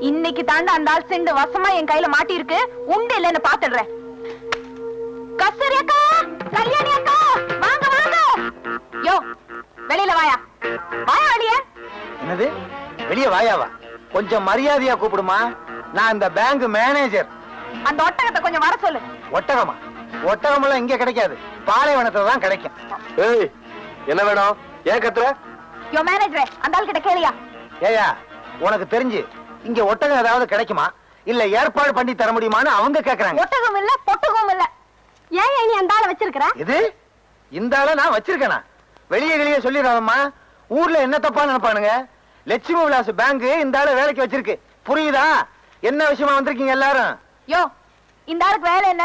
[SPEAKER 1] இன்னைக்கு தாண்டா அந்த ஆள் செண்டு வசமா என் கையில மாட்டி இருக்கு. உண்டு இல்லன்னு பாத்துடுறேன். கஸ்தூரி அக்கா, கல்யாணி அக்கா, வாங்க வாங்க. யோ வெளியில வாயா. வாயா வெளிய.
[SPEAKER 4] என்னது வெளிய வாயாவா? கொஞ்சம் மரியாதையா கூப்பிடுமா. நான் இந்த பேங்க் மேனேஜர்.
[SPEAKER 1] அந்த ஒட்டகத்தை கொஞ்சம் வர சொல்லு.
[SPEAKER 4] ஒட்டகமா? ஒட்டகம் எல்லாம் இங்க கிடைக்காது, பாலைவனத்துல தான் கிடைக்கும்.
[SPEAKER 5] ஏய், என்ன வேணும்? ஏன் கத்துற?
[SPEAKER 1] யோ மேனேஜரே, அந்த ஆள் கிட்ட கேளியா.
[SPEAKER 4] ஏயா, உனக்கு தெரிஞ்சு இங்க ஒட்டகம் ஏதாவது கிடைக்குமா இல்ல ஏற்பாடு பண்ணி தர முடியுமான்னு அவங்க கேக்குறாங்க.
[SPEAKER 1] ஒட்டகம் இல்ல, பொட்டகம் இல்ல. ஏன் நீ அந்த ஆளை வச்சிருக்கிற?
[SPEAKER 4] இது இந்த ஆளை நான் வச்சிருக்கேனா? வெளியே சொல்லிடுறாங்கம்மா. ஊர்ல என்ன தப்பா நினைப்பானுங்க. லட்சுமி விலாஸ் பேங்க் இந்த ஆளை வேலைக்கு வச்சிருக்கு. புரியுதா? என்ன விஷயமா வந்திருக்கீங்க எல்லாரும்?
[SPEAKER 1] யோ, இந்த ஆளுக்கு வேலை என்ன?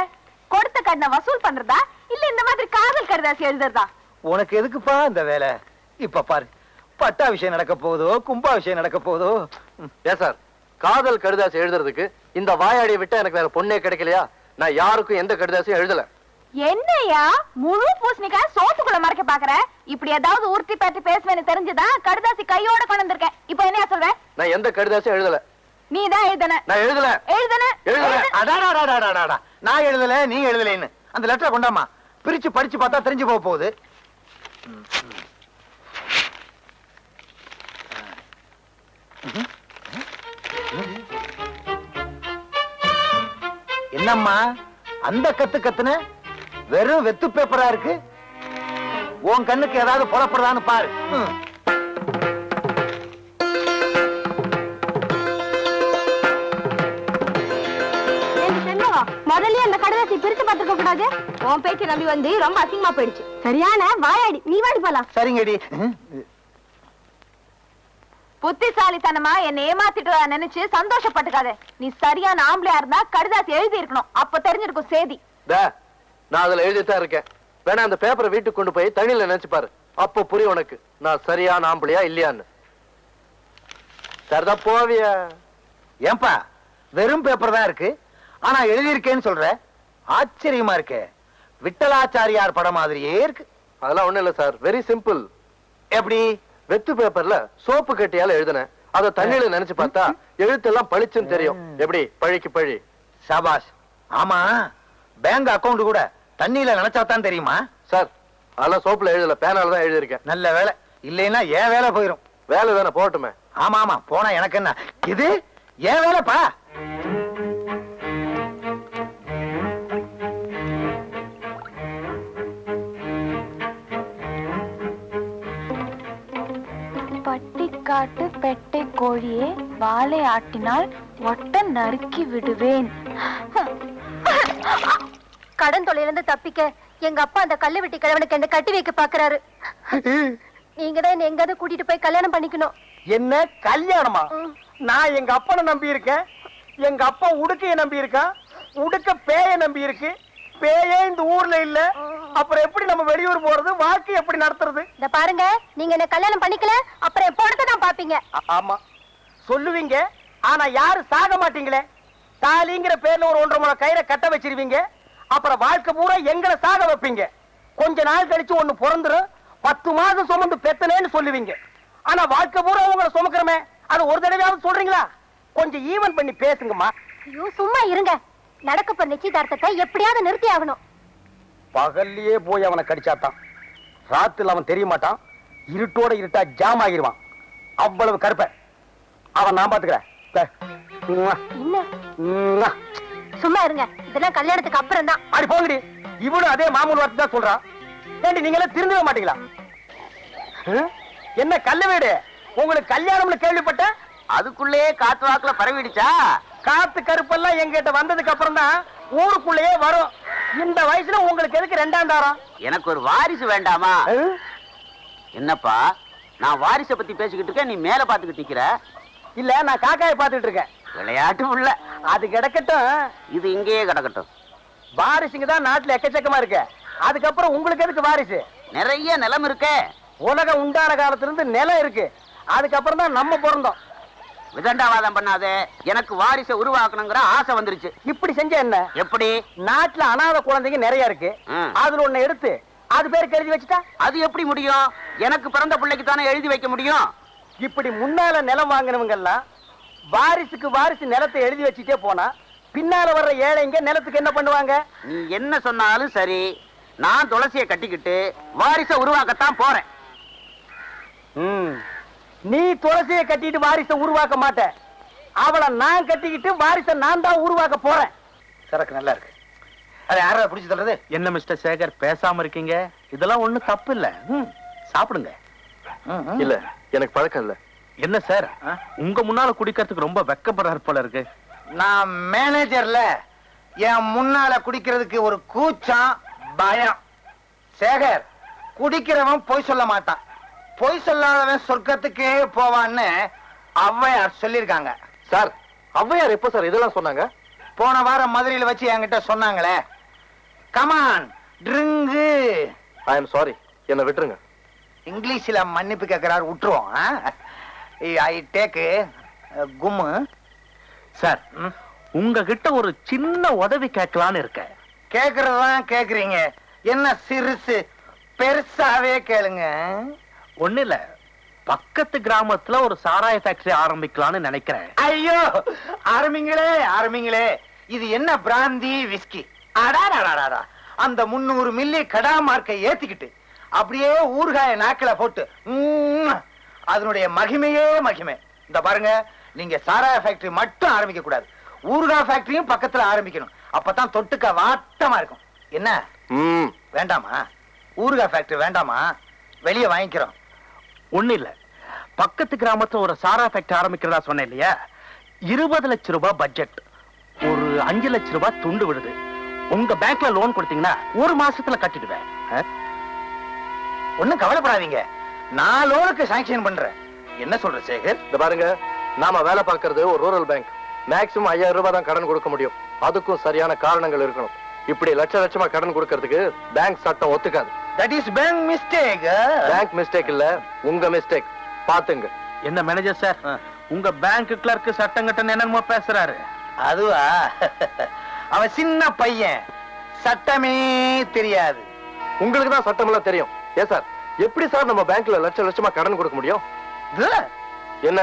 [SPEAKER 1] கொடுத்த கடனை வசூல் பண்றதா இல்ல இந்த மாதிரி காதல் கடிதாசி எழுதுறதா?
[SPEAKER 4] உனக்கு எதுக்குப்பா இந்த வேலை? இப்ப பாரு, பட்டா விஷயம் நடக்க போகுதோ கும்பா விஷயம் நடக்க போகுதோ.
[SPEAKER 5] ஏன் சார், காதல் கடிதாசி எழுதுறதுக்கு இந்த வாயாடியை விட்டா எனக்கு வேற பொண்ணே கிடைக்கலையா? நான் யாருக்கும் எந்த கடிதாசியும் எழுதல.
[SPEAKER 1] என்னையா முழு பூசணிக்காய் சோத்துக்குள்ள மறைக்க பாக்குற? இப்படி ஏதாவது உருட்டி பற்றி பேசுவேன்னு தெரிஞ்சுதான் கடிதாசி கையோட கொண்டு வந்திருக்கேன். இப்ப என்ன சொல்ற?
[SPEAKER 5] நான் எந்த கடிதாசியும் எழுதல.
[SPEAKER 1] நீ தான் எழுதன.
[SPEAKER 5] நான் எழுதல.
[SPEAKER 4] நான் எழுதல, நீ எழுதலைன்னு அந்த லெட்டரை கொண்டாமா, பிரிச்சு படிச்சு பார்த்தா தெரிஞ்சு போக போகுது. என்னம்மா அந்த கத்துன? வெறும் வெத்து பேப்பரா இருக்கு. உன் கண்ணுக்கு ஏதாவது புலப்படுறான்னு பாரு.
[SPEAKER 1] முதல்ல அந்த கடிதத்தை பிரிச்சு பார்த்துக்க கூடாது. உன் பேச்சு நம்பி வந்து ரொம்ப அசிங்கமா போயிடுச்சு. சரியான வாயாடி. நீ வாடி போலாம்.
[SPEAKER 4] சரிங்கடி.
[SPEAKER 1] புத்திசாலித்தனமா என்ன ஏமாத்திட்டு நினைச்சு சந்தோஷப்பட்டுக்காத. நீ சரியான ஆம்பளையா இருந்தா கடிதாசி எழுதி இருக்கணும். அப்ப தெரிஞ்சிருக்கும் சேதி.
[SPEAKER 5] நான் அதுல எழுதித்தான் இருக்கேன். வேணா அந்த பேப்பரை வீட்டுக்கு கொண்டு போய் தண்ணியில நினைச்சு பாரு. அப்போ புரியும் உனக்கு நான் சரியான ஆம்பளையா இல்லையான்னு. சரிதான் போவியா?
[SPEAKER 4] ஏன்பா வெறும் பேப்பர் தான் இருக்கு, ஆனா எழுதியிருக்கேன்னு சொல்ற? ஆச்சரியமா இருக்கே. விட்டலாச்சாரியார் படம் மாதிரியே இருக்கு.
[SPEAKER 5] அதெல்லாம் ஒண்ணும் இல்ல சார், வெரி சிம்பிள்.
[SPEAKER 4] எப்படி?
[SPEAKER 5] வெத்து பேப்பர்ல சோப்பு கட்டியால எழுதுனேன். அத தண்ணியில நினைச்சு பார்த்தா எழுத்தெல்லாம் பளிச்சுன்னு தெரியும். எப்படி? பழிக்கு பழி.
[SPEAKER 4] சாபாஷ். ஆமா, பேங்க் அக்கவுண்ட் கூட தண்ணியில நினைச்சாதான் தெரியுமா?
[SPEAKER 5] சார் அதெல்லாம் சோப்புல எழுதல, பேனால தான் எழுதியிருக்கேன்.
[SPEAKER 4] நல்ல வேலை. இல்லைன்னா ஏன் வேலை போயிரும்.
[SPEAKER 5] வேலை தானே, போட்டுமே.
[SPEAKER 4] ஆமா ஆமா, போனா எனக்கு என்ன? இது ஏன் வேலைப்பா.
[SPEAKER 1] பட்டிக்காட்டு பெட்டை கோழியே வாளை ஆட்டினால் ஒட்ட நறுக்கி விடுவேன்.
[SPEAKER 7] கடன் தொலைலிருந்து தப்பிக்க எங்க அப்பா அந்த கல்லு வெட்டி கிழவனுக்கு என்ன கட்டி வைக்க பாக்குறாரு. நீங்க தான் என்ன எங்காவது கூட்டிட்டு போய் கல்யாணம் பண்ணிக்கணும்.
[SPEAKER 4] என்ன கல்யாணமா? நான் எங்க அப்பனை நம்பி இருக்கேன். எங்க அப்பா உடுக்கைய நம்பி இருக்கான். உடுக்க பேய நம்பி இருக்கு. பேயே இந்த ஊர்ல இல்ல. அப்புறம் எப்படி நம்ம வெளியூர் போறது? வாழ்க்கை எப்படி நடத்துறது?
[SPEAKER 7] இந்த பாருங்க, நீங்க என்ன கல்யாணம் பண்ணிக்கல அப்புறம் என் பொண்ணத்தை தான் பாப்பீங்க.
[SPEAKER 4] ஆமா சொல்லுவீங்க, ஆனா யாரும் சாக மாட்டீங்களே. தாலிங்கிற பேர்ல ஒரு 1.5 முழ கயிறை கட்ட வச்சிருவீங்க. அப்புறம் வாழ்க்கை பூரா எங்களை சாக வைப்பீங்க. கொஞ்ச நாள் கழிச்சு ஒண்ணு பிறந்துரும். 10 மாதம் சுமந்து பெத்தனேன்னு சொல்லுவீங்க. ஆனா வாழ்க்கை பூரா உங்களை சுமக்கிறமே, அது ஒரு தடவையாவது சொல்றீங்களா? கொஞ்சம் ஈவன் பண்ணி பேசுங்கம்மா.
[SPEAKER 7] ஐயோ சும்மா இருங்க. நடக்க போற நிச்சயதார்த்தத்தை எப்படியாவது நிறுத்தி ஆகணும்.
[SPEAKER 4] பகல்லையே போய் அவனை கடிச்சாத்தான் ராத்துல அவன் தெரிய மாட்டான். இருட்டோட இருட்டா ஜாம் ஆகிருவான். அவ்வளவு கருப்ப அவன் நான் பாத்துக்கிறேன்.
[SPEAKER 7] என்ன சும்மா இருங்க. இதெல்லாம் கல்யாணத்துக்கு அப்புறம் தான்.
[SPEAKER 4] அடி போங்கடி. இவனும் அதே மாமூல் வார்த்தை தான் சொல்றான். ஏண்டி நீங்களே திருந்தவே மாட்டீங்களா? என்ன கல்ல வீடு? உங்களுக்கு கல்யாணம்னு கேள்விப்பட்ட
[SPEAKER 3] அதுக்குள்ளேயே காத்து வாக்குல பரவிடுச்சா?
[SPEAKER 4] காத்து கருப்பெல்லாம் எங்கிட்ட வந்ததுக்கு அப்புறம் தான் ஊருக்குள்ளேயே வரும். இந்த வயசுல உங்களுக்கு எதுக்கு 2ஆம் தாரம்?
[SPEAKER 3] எனக்கு ஒரு வாரிசு வேண்டாமா? என்னப்பா, நான் வாரிசை பத்தி பேசிக்கிட்டு இருக்கேன், நீ மேல பாத்துக்கிட்டு நிக்கிற.
[SPEAKER 4] இல்ல, நான் காக்காயை பாத்துட்டு இருக்கேன்.
[SPEAKER 3] விளையாட்டு உள்ள.
[SPEAKER 4] அது கிடக்கட்டும்,
[SPEAKER 3] இது இங்கேயே கிடக்கட்டும்.
[SPEAKER 4] வாரிசுங்க தான் நாட்டுல எக்கச்சக்கமா இருக்கு. அதுக்கப்புறம் உங்களுக்கு எதுக்கு வாரிசு?
[SPEAKER 3] நிறைய நிலம் இருக்கே.
[SPEAKER 4] உலகம் உண்டான காலத்துல இருந்து நிலம் இருக்கு. அதுக்கப்புறம் தான் நம்ம பிறந்தோம்.
[SPEAKER 3] விதண்டாவாதம் பண்ணாதே. எனக்கு வாரிசை உருவாக்கணுங்கிற ஆசை வந்துருச்சு.
[SPEAKER 4] இப்படி செஞ்ச என்ன?
[SPEAKER 3] எப்படி?
[SPEAKER 4] நாட்டுல அனாதை குழந்தைங்க நிறைய இருக்கு. அதுல ஒண்ணு எடுத்து அது பேருக்கு எழுதி வச்சுட்டா
[SPEAKER 3] அது எப்படி முடியும்? எனக்கு பிறந்த பிள்ளைக்கு தானே எழுதி வைக்க முடியும்.
[SPEAKER 4] இப்படி முன்னால நிலம் வாங்கினவங்க எல்லாம் வாரிசுக்கு வாரிசு நிலத்தை எழுதி வச்சுட்டே போனா பின்னால வர்ற ஏழைங்க நிலத்துக்கு என்ன பண்ணுவாங்க?
[SPEAKER 3] நீ என்ன சொன்னாலும் சரி, நான் துளசியை கட்டிக்கிட்டு வாரிசை உருவாக்கத்தான் போறேன்.
[SPEAKER 4] நீ துளசியை கட்டிட்டு வாரிசை உருவாக்க மாட்ட. அவளை நான் கட்டிக்கிட்டு வாரிசை நான் தான் உருவாக்க போறேன். சரக்கு நல்லா இருக்கு. அது யாரா பிடிச்சு சொல்றது?
[SPEAKER 8] என்ன மிஸ்டர் சேகர் பேசாம இருக்கீங்க? இதெல்லாம் ஒண்ணு தப்பு இல்ல, சாப்பிடுங்க.
[SPEAKER 5] இல்ல, எனக்கு பழக்கம் இல்ல.
[SPEAKER 8] என்ன சார், உங்க முன்னால குடிக்கிறதுக்கு ரொம்ப வெக்கப்படுறாரு போல இருக்கு.
[SPEAKER 4] நான் மேனேஜர்ல என் முன்னால குடிக்கிறதுக்கு ஒரு கூச்சம், பயம். சேகர், குடிக்கிறவன் பொய் சொல்ல மாட்டான். பொய் சொல்லாதவன் சொர்க்கத்துக்கே போவான்னு ஔவையார் சொல்லிருக்காங்க.
[SPEAKER 5] சார், ஔவையார் எப்ப சார் இதெல்லாம் சொன்னாங்க?
[SPEAKER 4] போன வாரம் மதுரையில வச்சு என்கிட்ட சொன்னாங்களே. Come on drink.
[SPEAKER 5] I am sorry, என்ன விட்டுருங்க.
[SPEAKER 4] இங்கிலீஷ்ல மன்னிப்பு கேட்கிறாரு, விட்டுருவோம். I take கும்மு.
[SPEAKER 8] சார், உங்ககிட்ட ஒரு சின்ன உதவி கேட்கலான்னு இருக்கேன்.
[SPEAKER 4] கேக்குறதுதான் கேக்குறீங்க, என்ன சிறுசு? பெருசாவே கேளுங்க.
[SPEAKER 8] ஒண்ணு இல்ல, பக்கத்து கிராமத்துல ஒரு சாராய ஃபேக்டரி ஆரம்பிக்கலாம்னு நினைக்கிறேன்.
[SPEAKER 4] ஐயோ, ஆரம்பிங்களே ஆரம்பிங்களே. இது என்ன பிராந்தி விஸ்கி? அடாடாடாடா, அந்த 300 மில்லி கடா மார்க்கை ஏத்திக்கிட்டு அப்படியே ஊறுகாய நாக்கில போட்டு அதனுடைய மகிமையே மகிமை. இந்த பாருங்க, நீங்க சாராய ஃபேக்டரி மட்டும் ஆரம்பிக்க கூடாது, ஊறுகா ஃபேக்டரியும் பக்கத்துல ஆரம்பிக்கணும். அப்பதான் தொட்டுக்க வாட்டமா இருக்கும். என்ன வேண்டாமா? ஊறுகா ஃபேக்டரி வேண்டாமா? வெளியே வாங்கிக்கிறோம்.
[SPEAKER 8] ஒண்ணு இல்ல, பக்கத்து கிராமத்துல ஒரு சாரா ஃபேக்டரி ஆரம்பிக்கிறதா சொன்னேன் இல்லையா? 20 லட்சம் ரூபாய் பட்ஜெட், ஒரு 5 லட்சம் ரூபாய் துண்டு விடுது. உங்க பேங்க்ல லோன் கொடுத்தீங்கன்னா 1 மாசத்துல கட்டிடுவேன்.
[SPEAKER 4] ஒண்ணும் கவலைப்படாதீங்க, நான் லோனுக்கு சாங்ஷன் பண்றேன். என்ன சொல்ற சேகர்?
[SPEAKER 5] இந்த பாருங்க, நாம வேலை பார்க்கறது ஒரு ரூரல் பேங்க். மேக்ஸிமம் 5000 ரூபாய் தான் கடன் கொடுக்க முடியும். அதுக்கும் சரியான காரணங்கள் இருக்கணும். இப்படி லட்சமா கடன் கொடுக்கறதுக்கு பேங்க் சட்டம் ஒத்துக்காது.
[SPEAKER 4] That is bank mistake.
[SPEAKER 5] Bank mistake இல்ல, உங்க மிஸ்டேக். பாத்துங்க.
[SPEAKER 8] என்ன மேனேஜர் சார், உங்க பேங்க் கிளர்க் சட்டம் கட்டணும் என்னமோ பேசுறாரு.
[SPEAKER 4] அதுவா, அவன் சின்ன பையன், சட்டமே தெரியாது.
[SPEAKER 5] உங்களுக்கு தான் சட்டம் எல்லாம் தெரியும். ஏன் சார், எப்படி சார் நம்ம பேங்க்ல லட்சமா கடன் கொடுக்க முடியும்? என்ன,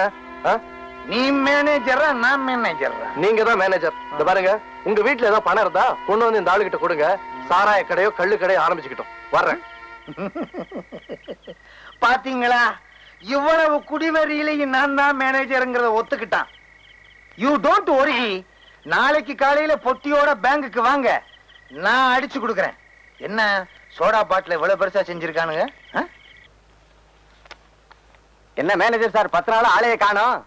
[SPEAKER 4] நீ மேனேஜரா நான் மேனேஜரா?
[SPEAKER 5] நீங்க தான் மேனேஜர். இந்த பாருங்க, உங்க வீட்டுல ஏதாவது பணம் இருந்தா கொண்டு வந்து இந்த ஆளுகிட்ட கொடுங்க. சாராய கடையோ கள்ளு கடையோ ஆரம்பிச்சுக்கிட்டோம். வர்றேன்.
[SPEAKER 4] பாத்தீங்களா, இவ்வளவு குடிவரியிலையும் நான் தான் மேனேஜருங்கிறத ஒத்துக்கிட்டான். யூ டோன்ட் வரி, நாளைக்கு காலையில பொட்டியோட பேங்குக்கு வாங்க, நான் அடிச்சு கொடுக்கறேன். என்ன சோடா பாட்டில் இவ்வளவு பெருசா செஞ்சிருக்கானுங்க?
[SPEAKER 3] என்ன மேனேஜர் சார், 10 நாள் ஆளைய காணோம்?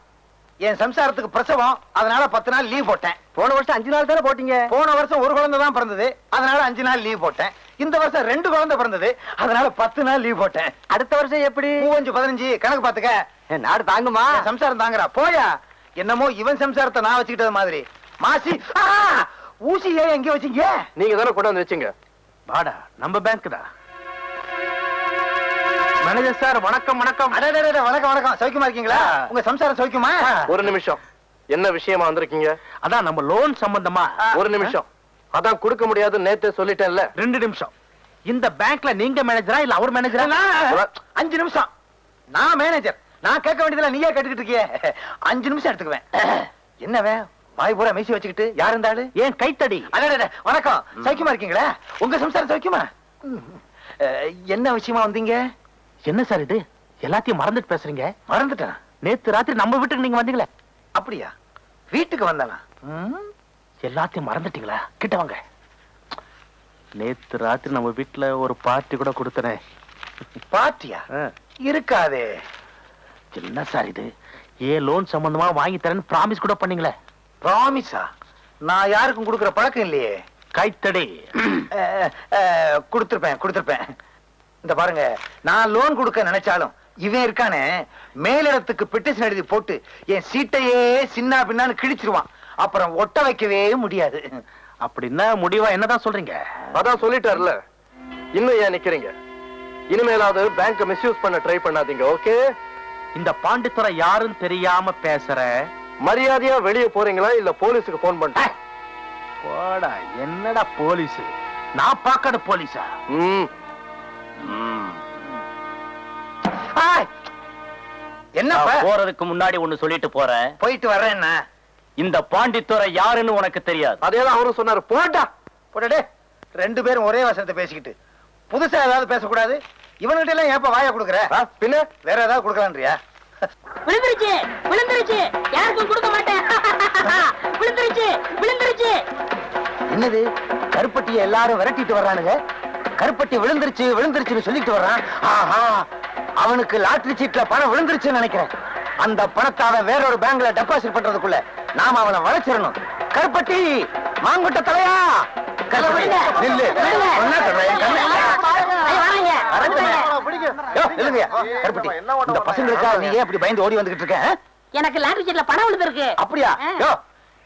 [SPEAKER 4] என் சம்சாரத்துக்கு பிரசவம், அதனால 10 நாள் லீவ் போட்டேன்.
[SPEAKER 3] போன வருஷம் 5 நாள் தானே போட்டீங்க?
[SPEAKER 4] போன வருஷம் ஒரு குழந்தை தான் பிறந்தது, அதனால 5 நாள் லீவ் போட்டேன். இந்த வருஷம் 2 குழந்தை பிறந்தது, அதனால 10 நாள் லீவ் போட்டேன்.
[SPEAKER 3] அடுத்த வருஷம் எப்படி?
[SPEAKER 4] 35 15 கணக்கு பாத்துக்க.
[SPEAKER 3] நாடு தாங்குமா?
[SPEAKER 4] சம்சாரம் தாங்குறா. போயா, என்னமோ இவன் சம்சாரத்தை நான் வச்சுக்கிட்டது மாதிரி. மாசி, ஊசி ஏன் எங்க வச்சீங்க?
[SPEAKER 5] நீங்க தானே கொண்டு வந்து வச்சீங்க.
[SPEAKER 8] வாடா, நம்ம பேங்க் தான். மேனேஜர் சார், வணக்கம் வணக்கம்.
[SPEAKER 4] வணக்கம் வணக்கம். சௌக்கியமா இருக்கீங்களா? உங்க சம்சாரம் சௌக்கியமா?
[SPEAKER 5] ஒரு நிமிஷம், என்ன விஷயமா வந்திருக்கீங்க?
[SPEAKER 8] அதான் நம்ம லோன் சம்பந்தமா.
[SPEAKER 5] ஒரு நிமிஷம், அதான் கொடுக்க முடியாது நேத்தே சொல்லிட்டேன்ல.
[SPEAKER 8] 2 நிமிஷம். இந்த பேங்க்ல நீங்க மேனேஜரா இல்ல அவர் மேனேஜரா?
[SPEAKER 4] 5 நிமிஷம். நான் மேனேஜர், நான் கேட்க வேண்டியதுல நீயே கேட்டுக்கிட்டு இருக்கியே. 5 நிமிஷம் எடுத்துக்குவேன். என்னவே வாய் பூரா மீசி வச்சுக்கிட்டு, யார் இருந்தாலும்
[SPEAKER 8] ஏன் கைத்தடி?
[SPEAKER 4] வணக்கம். சௌக்கியமா இருக்கீங்களா? உங்க சம்சாரம் சௌக்கியமா? என்ன விஷயமா வந்தீங்க?
[SPEAKER 8] என்ன சார் இது, எல்லாத்தையும் மறந்துட்டு பேசுறீங்க?
[SPEAKER 4] மறந்துட்டேன்.
[SPEAKER 8] நேத்து ராத்திரி நம்ம வீட்டுக்கு நீங்க வந்தீங்களே.
[SPEAKER 4] அப்படியா? வீட்டுக்கு வந்தானா?
[SPEAKER 8] எல்லாத்தையும் மறந்துட்டீங்களா? கிட்ட வாங்க. நேத்து ராத்திரி நம்ம வீட்டுல ஒரு பார்ட்டி கூட கொடுத்தனே.
[SPEAKER 4] பார்ட்டியா? இருக்காதே.
[SPEAKER 8] என்ன சார் இது, ஏன் லோன் சம்பந்தமா வாங்கி தரேன்னு பிராமிஸ் கூட பண்ணீங்களே.
[SPEAKER 4] பிராமிஸா? நான் யாருக்கும் கொடுக்கிற பழக்கம் இல்லையே.
[SPEAKER 8] கைத்தடி.
[SPEAKER 4] கொடுத்திருப்பேன். இந்த பாருங்க, நான் லோன் கொடுக்க நினைச்சாலும் இவன் இருக்கானே, மேலிடத்துக்கு பெட்டிஷன் எழுதி போட்டு என் சீட்டையே சின்ன பின்னான்னு கிழிச்சிருவான். அப்புறம் ஒட்ட வைக்கவே முடியாது.
[SPEAKER 8] அப்படின்னா முடிவா என்னதான் சொல்றீங்க?
[SPEAKER 5] அதான் சொல்லிட்டார்ல, இன்னும் ஏன் நிக்கிறீங்க? இனிமேலாவது பேங்க் மிஸ்யூஸ் பண்ண ட்ரை பண்ணாதீங்க. ஓகே?
[SPEAKER 8] இந்த பாண்டித்துறை யாருன்னு தெரியாம பேசுற.
[SPEAKER 5] மரியாதையா வெளியே போறீங்களா இல்ல போலீஸுக்கு போன் பண்ணிட்டேன்?
[SPEAKER 8] போடா, என்னடா போலீஸ்? நான் பாக்காத போலீஸா?
[SPEAKER 4] என்ன
[SPEAKER 3] போறதுக்கு முன்னாடி ஒண்ணு சொல்லிட்டு போறேன்.
[SPEAKER 4] போயிட்டு வர்றேன்.
[SPEAKER 3] இந்த பாண்டித்துறை யாருன்னு உனக்கு தெரியாது.
[SPEAKER 5] அதேதான் அவரும் சொன்னாரு. போட்டா
[SPEAKER 4] போடே. 2 பேரும் ஒரே வசனத்தை பேசிக்கிட்டு புதுசா ஏதாவது பேசக்கூடாது. இவன்கிட்ட எல்லாம் ஏப்ப வாயா கொடுக்குற? பின்ன வேற ஏதாவது கொடுக்கலான்றியா?
[SPEAKER 6] விழுந்துருச்சு, யாருக்கும் கொடுக்க மாட்டேன். விழுந்துருச்சு.
[SPEAKER 4] என்னது, கருப்பட்டியை எல்லாரும் விரட்டிட்டு வர்றானுங்க. கருப்பட்டி விழுந்துருச்சுன்னு சொல்லிட்டு வர்றான். ஆஹா, அவனுக்கு லாட்டரி சீட்ல பணம் விழுந்துருச்சுன்னு நினைக்கிறேன். அந்த பணத்தை அவன் வேறொரு பேங்க்ல டெபாசிட் பண்றதுக்குள்ள நாம அவனை வளைச்சிடணும். கருப்பட்டி, மாங்குட்ட தலையா, நில்லு. இந்த பசங்களுக்காக நீ ஏன் அப்படி பயந்து ஓடி வந்துகிட்டு இருக்க?
[SPEAKER 6] எனக்கு லாட்டரி சீட்ல பணம் விழுந்திருக்கு.
[SPEAKER 4] அப்படியா?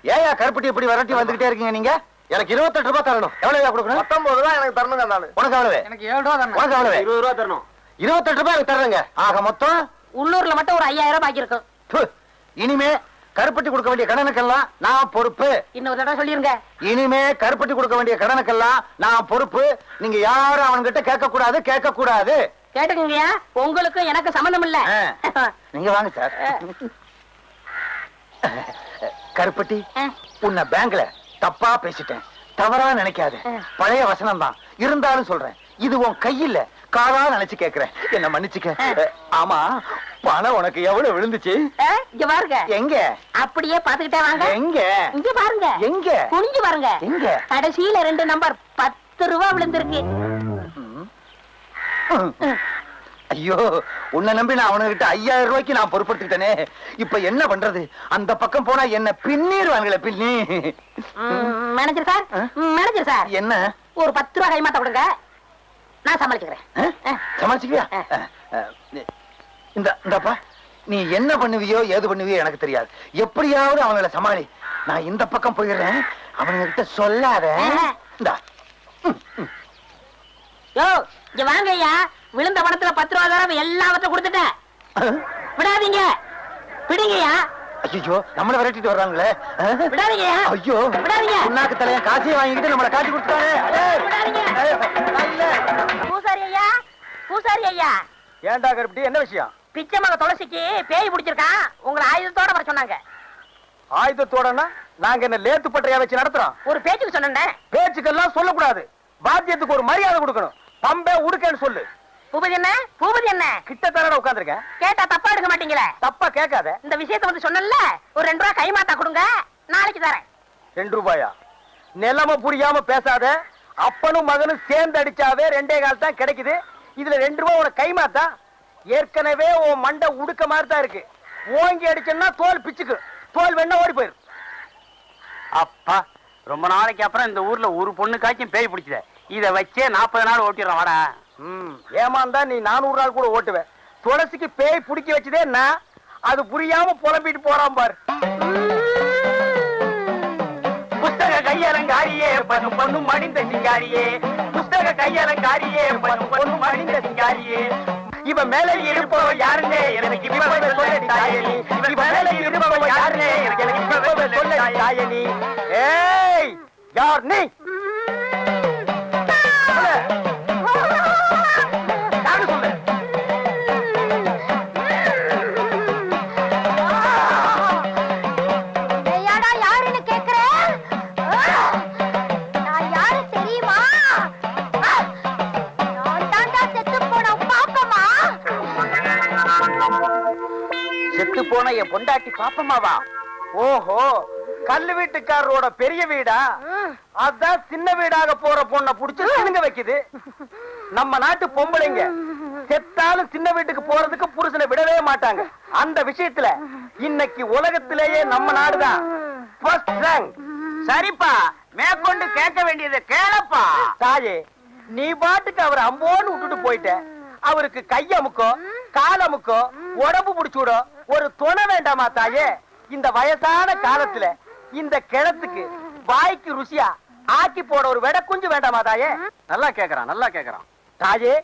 [SPEAKER 4] ஏயா கருப்பட்டி இப்படி விரட்டி வந்துகிட்டே இருக்கீங்க நீங்க?
[SPEAKER 5] எனக்கு 28 ரூபாய் தரணும். எவ்வளவு கொடுக்கணும்?
[SPEAKER 4] 19 ரூபாய் எனக்கு தரணுங்க அந்த ஆளு.
[SPEAKER 5] உனக்கு எவ்வளவு?
[SPEAKER 8] எனக்கு 7 ரூபா தரணும்.
[SPEAKER 5] உனக்கு எவ்வளவு?
[SPEAKER 4] 20 ரூபாய் தரணும்.
[SPEAKER 5] 28 ரூபாய் எனக்கு தர்றேங்க. ஆக மொத்தம்
[SPEAKER 6] உள்ளூர்ல மட்டும் ஒரு 5000 பாக்கி இருக்கும்.
[SPEAKER 5] இனிமே கருப்பட்டி கொடுக்க வேண்டிய கடனுக்கெல்லாம் நான் பொறுப்பு.
[SPEAKER 6] இன்னொரு தடவை சொல்லிருங்க.
[SPEAKER 5] இனிமே கருப்பட்டி கொடுக்க வேண்டிய கடனுக்கெல்லாம் நான் பொறுப்பு. நீங்க யாரும் அவன்கிட்ட கேட்க கூடாது, கேட்க கூடாது.
[SPEAKER 6] கேட்டுக்கங்கய்யா, உங்களுக்கு எனக்கு சம்பந்தம் இல்ல.
[SPEAKER 5] நீங்க வாங்க சார். கருப்பட்டி, உன்னை பேங்க்ல தப்பா பேசிட்டேன், தவறா நினைக்காது. பழைய வசனம் தான் இருந்தாலும் சொல்றேன். இது உன் கையில காலா நினைச்சு கேக்குறேன், என்ன மன்னிச்சுக்க. ஆமா, பணம் உனக்கு எவ்வளவு விழுந்துச்சு?
[SPEAKER 6] இங்க பாருங்க.
[SPEAKER 5] எங்க?
[SPEAKER 6] அப்படியே பாத்துக்கிட்டே வாங்க.
[SPEAKER 5] எங்க?
[SPEAKER 6] இங்க பாருங்க.
[SPEAKER 5] எங்க?
[SPEAKER 6] குனிஞ்சு பாருங்க.
[SPEAKER 5] எங்க?
[SPEAKER 6] கடைசியில 2 நம்பர் 10 ரூபாய் விழுந்திருக்கு.
[SPEAKER 5] ஐயோ, உன்னை நம்பி நான் அவனுகிட்ட 5000 ரூபாய்க்கு நான் பொறுப்படுத்திட்டேனே. இப்ப என்ன பண்றது? அந்த பக்கம் போனா என்ன பின்னிடுவாங்களே, பின்னி.
[SPEAKER 6] மேனேஜர் சார், மேனேஜர் சார்,
[SPEAKER 5] என்ன?
[SPEAKER 6] ஒரு 10 ரூபாய் கைமாத்த கொடுங்க, நான் சமாளிச்சுக்கிறேன்.
[SPEAKER 5] சமாளிச்சுக்கியா? இந்தப்பா, நீ என்ன பண்ணுவியோ ஏது பண்ணுவியோ எனக்கு தெரியாது. எப்படியாவது அவங்கள சமாளி. நான் இந்த பக்கம் போயிடுறேன், அவனுங்க கிட்ட சொல்லாத.
[SPEAKER 6] யோ, இங்க வாங்க ஐயா. விழுந்த பணத்துல 10 ரூபாய் தரம் எல்லாவற்றையும் கொடுத்துட்டேன். விடாதீங்க, பிடிங்கய்யா.
[SPEAKER 5] ஐயோ, நம்மள விரட்டிட்டு வர்றாங்களே.
[SPEAKER 6] விடாதீங்கய்யா.
[SPEAKER 5] ஐயோ,
[SPEAKER 6] விடாதீங்க.
[SPEAKER 5] உன்னாக்கு தலைய காசையை வாங்கிட்டு நம்மளை காட்டி கொடுத்தானே.
[SPEAKER 6] பூசாரி ஐயா, பூசாரி ஐயா.
[SPEAKER 4] ஏன்டா கருப்பட்டி, என்ன விஷயம்?
[SPEAKER 6] பிச்சை மக துளசிக்கு பேய் பிடிச்சிருக்கான், உங்களை ஆயுதத்தோட வர சொன்னாங்க.
[SPEAKER 4] ஆயுதத்தோடனா நாங்க என்ன லேத்து பட்டறையா வச்சு நடத்துறோம்?
[SPEAKER 6] ஒரு பேச்சுக்கு சொன்னேன்.
[SPEAKER 4] பேச்சுக்கெல்லாம் சொல்லக்கூடாது, வாத்தியத்துக்கு ஒரு மரியாதை கொடுக்கணும். பம்பே உடுக்கன்னு சொல்லு.
[SPEAKER 6] பூபதி என்ன, பூபதி என்ன?
[SPEAKER 4] கிட்டத்தட்ட உட்காந்துருக்கேன்.
[SPEAKER 6] கேட்டா தப்பா எடுக்க மாட்டீங்களே?
[SPEAKER 4] தப்பா கேட்காத.
[SPEAKER 6] இந்த விஷயத்தை வந்து சொன்னல, ஒரு 2 ரூபாய் கைமாத்தா கொடுங்க, நாளைக்கு தரேன்.
[SPEAKER 4] 2 ரூபாயா? நிலைமை புரியாம பேசாத. அப்பனும் மகனும் சேர்ந்து அடிச்சாவே 2.25 கால் தான் கிடைக்குது. இதுல 2 ரூபாய் உனக்கு கைமாத்தா? ஏற்கனவே உன் மண்டை உடுக்க மாதிரி தான் இருக்கு. ஓங்கி அடிச்சேன்னா தோல் பிச்சுக்கு, தோல் வேணா ஓடி போயிரு.
[SPEAKER 3] அப்பா, ரொம்ப நாளைக்கு அப்புறம் இந்த ஊர்ல ஒரு பொண்ணுக்காச்சும் பேய் பிடிச்சத. இத வச்சே 40 நாள் ஓட்டிடுறோம். வாடா.
[SPEAKER 4] ஏமாந்தா நீ 400 நாள் கூட ஓட்டுவேன். துளசிக்கு பேய் பிடிக்க வச்சதே நான். அது புரியாம புலம்பிட்டு போறான் பாரு. புஸ்தக கையலங்காரியே பண்ணு பொண்ணு மடிந்த சிங்காரியே, புஸ்தக கையலங்காரியே பண்ணு பொண்ணு மடிந்த சிங்காரியே. இவன் மேல இருப்பவ யாருன்னே எனக்கு இப்பவே சொல்ல தாயனி. இவன் மேல இருப்பவ யாருன்னே எனக்கு இப்பவே சொல்ல தாயனி. ஏய், யார் நீ? போன என் பொண்டாட்டி பாப்பமாவா? ஓஹோ, கல்லு வீட்டுக்காரரோட பெரிய வீடா? அதான் சின்ன வீடாக போற பொண்ண புடிச்சு சினுங்க வைக்குது. நம்ம நாட்டு பொம்பளைங்க செத்தாலும் சின்ன வீட்டுக்கு போறதுக்கு புருஷனை விடவே மாட்டாங்க. அந்த விஷயத்துல இன்னைக்கு உலகத்திலேயே நம்ம நாடுதான் ஃபர்ஸ்ட் ரேங்க்.
[SPEAKER 3] சரிப்பா, மேற்கொண்டு கேட்க வேண்டியதை கேளப்பா.
[SPEAKER 4] தாயே, நீ பாட்டுக்கு அவரை அம்போன்னு விட்டுட்டு போயிட்ட. அவருக்கு கையமுக்கோ காலமுக்கோ உடம்பு புடிச்சுடோ ஒரு துணை வேண்டாமா தாயே? இந்த வயசான காலத்துல இந்த கிழத்துக்கு வாய்க்கு ருசியா ஆக்கி போட ஒரு வெட குஞ்சு வேண்டாமா தாயே?
[SPEAKER 3] நல்லா கேக்குறான், நல்லா கேக்குறான்.
[SPEAKER 4] தாயே,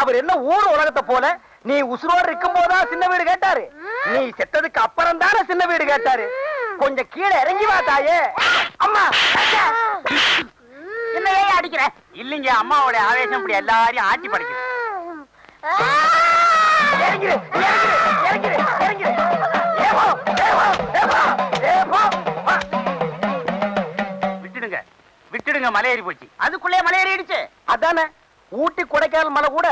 [SPEAKER 4] அவர் என்ன ஊர் உலகத்தை போல நீ உசுரோடு இருக்கும் போதா சின்ன வீடு கேட்டாரு? நீ செத்ததுக்கு அப்புறம் தானே சின்ன வீடு கேட்டாரு. கொஞ்சம் கீழே இறங்கி வா தாயே. அம்மா,
[SPEAKER 6] என்னையே அடிக்கிற?
[SPEAKER 3] இல்லைங்க, அம்மாவோட ஆவேசம் இப்படி எல்லாரையும் ஆட்சி படைக்குது. விட்டுடுங்க, விட்டுடுங்க, மலை ஏறி போச்சு.
[SPEAKER 4] அதுக்குள்ளே மலை ஏறிடுச்சு. அதானே, ஊட்டி கொடைக்கானல் மலை கூட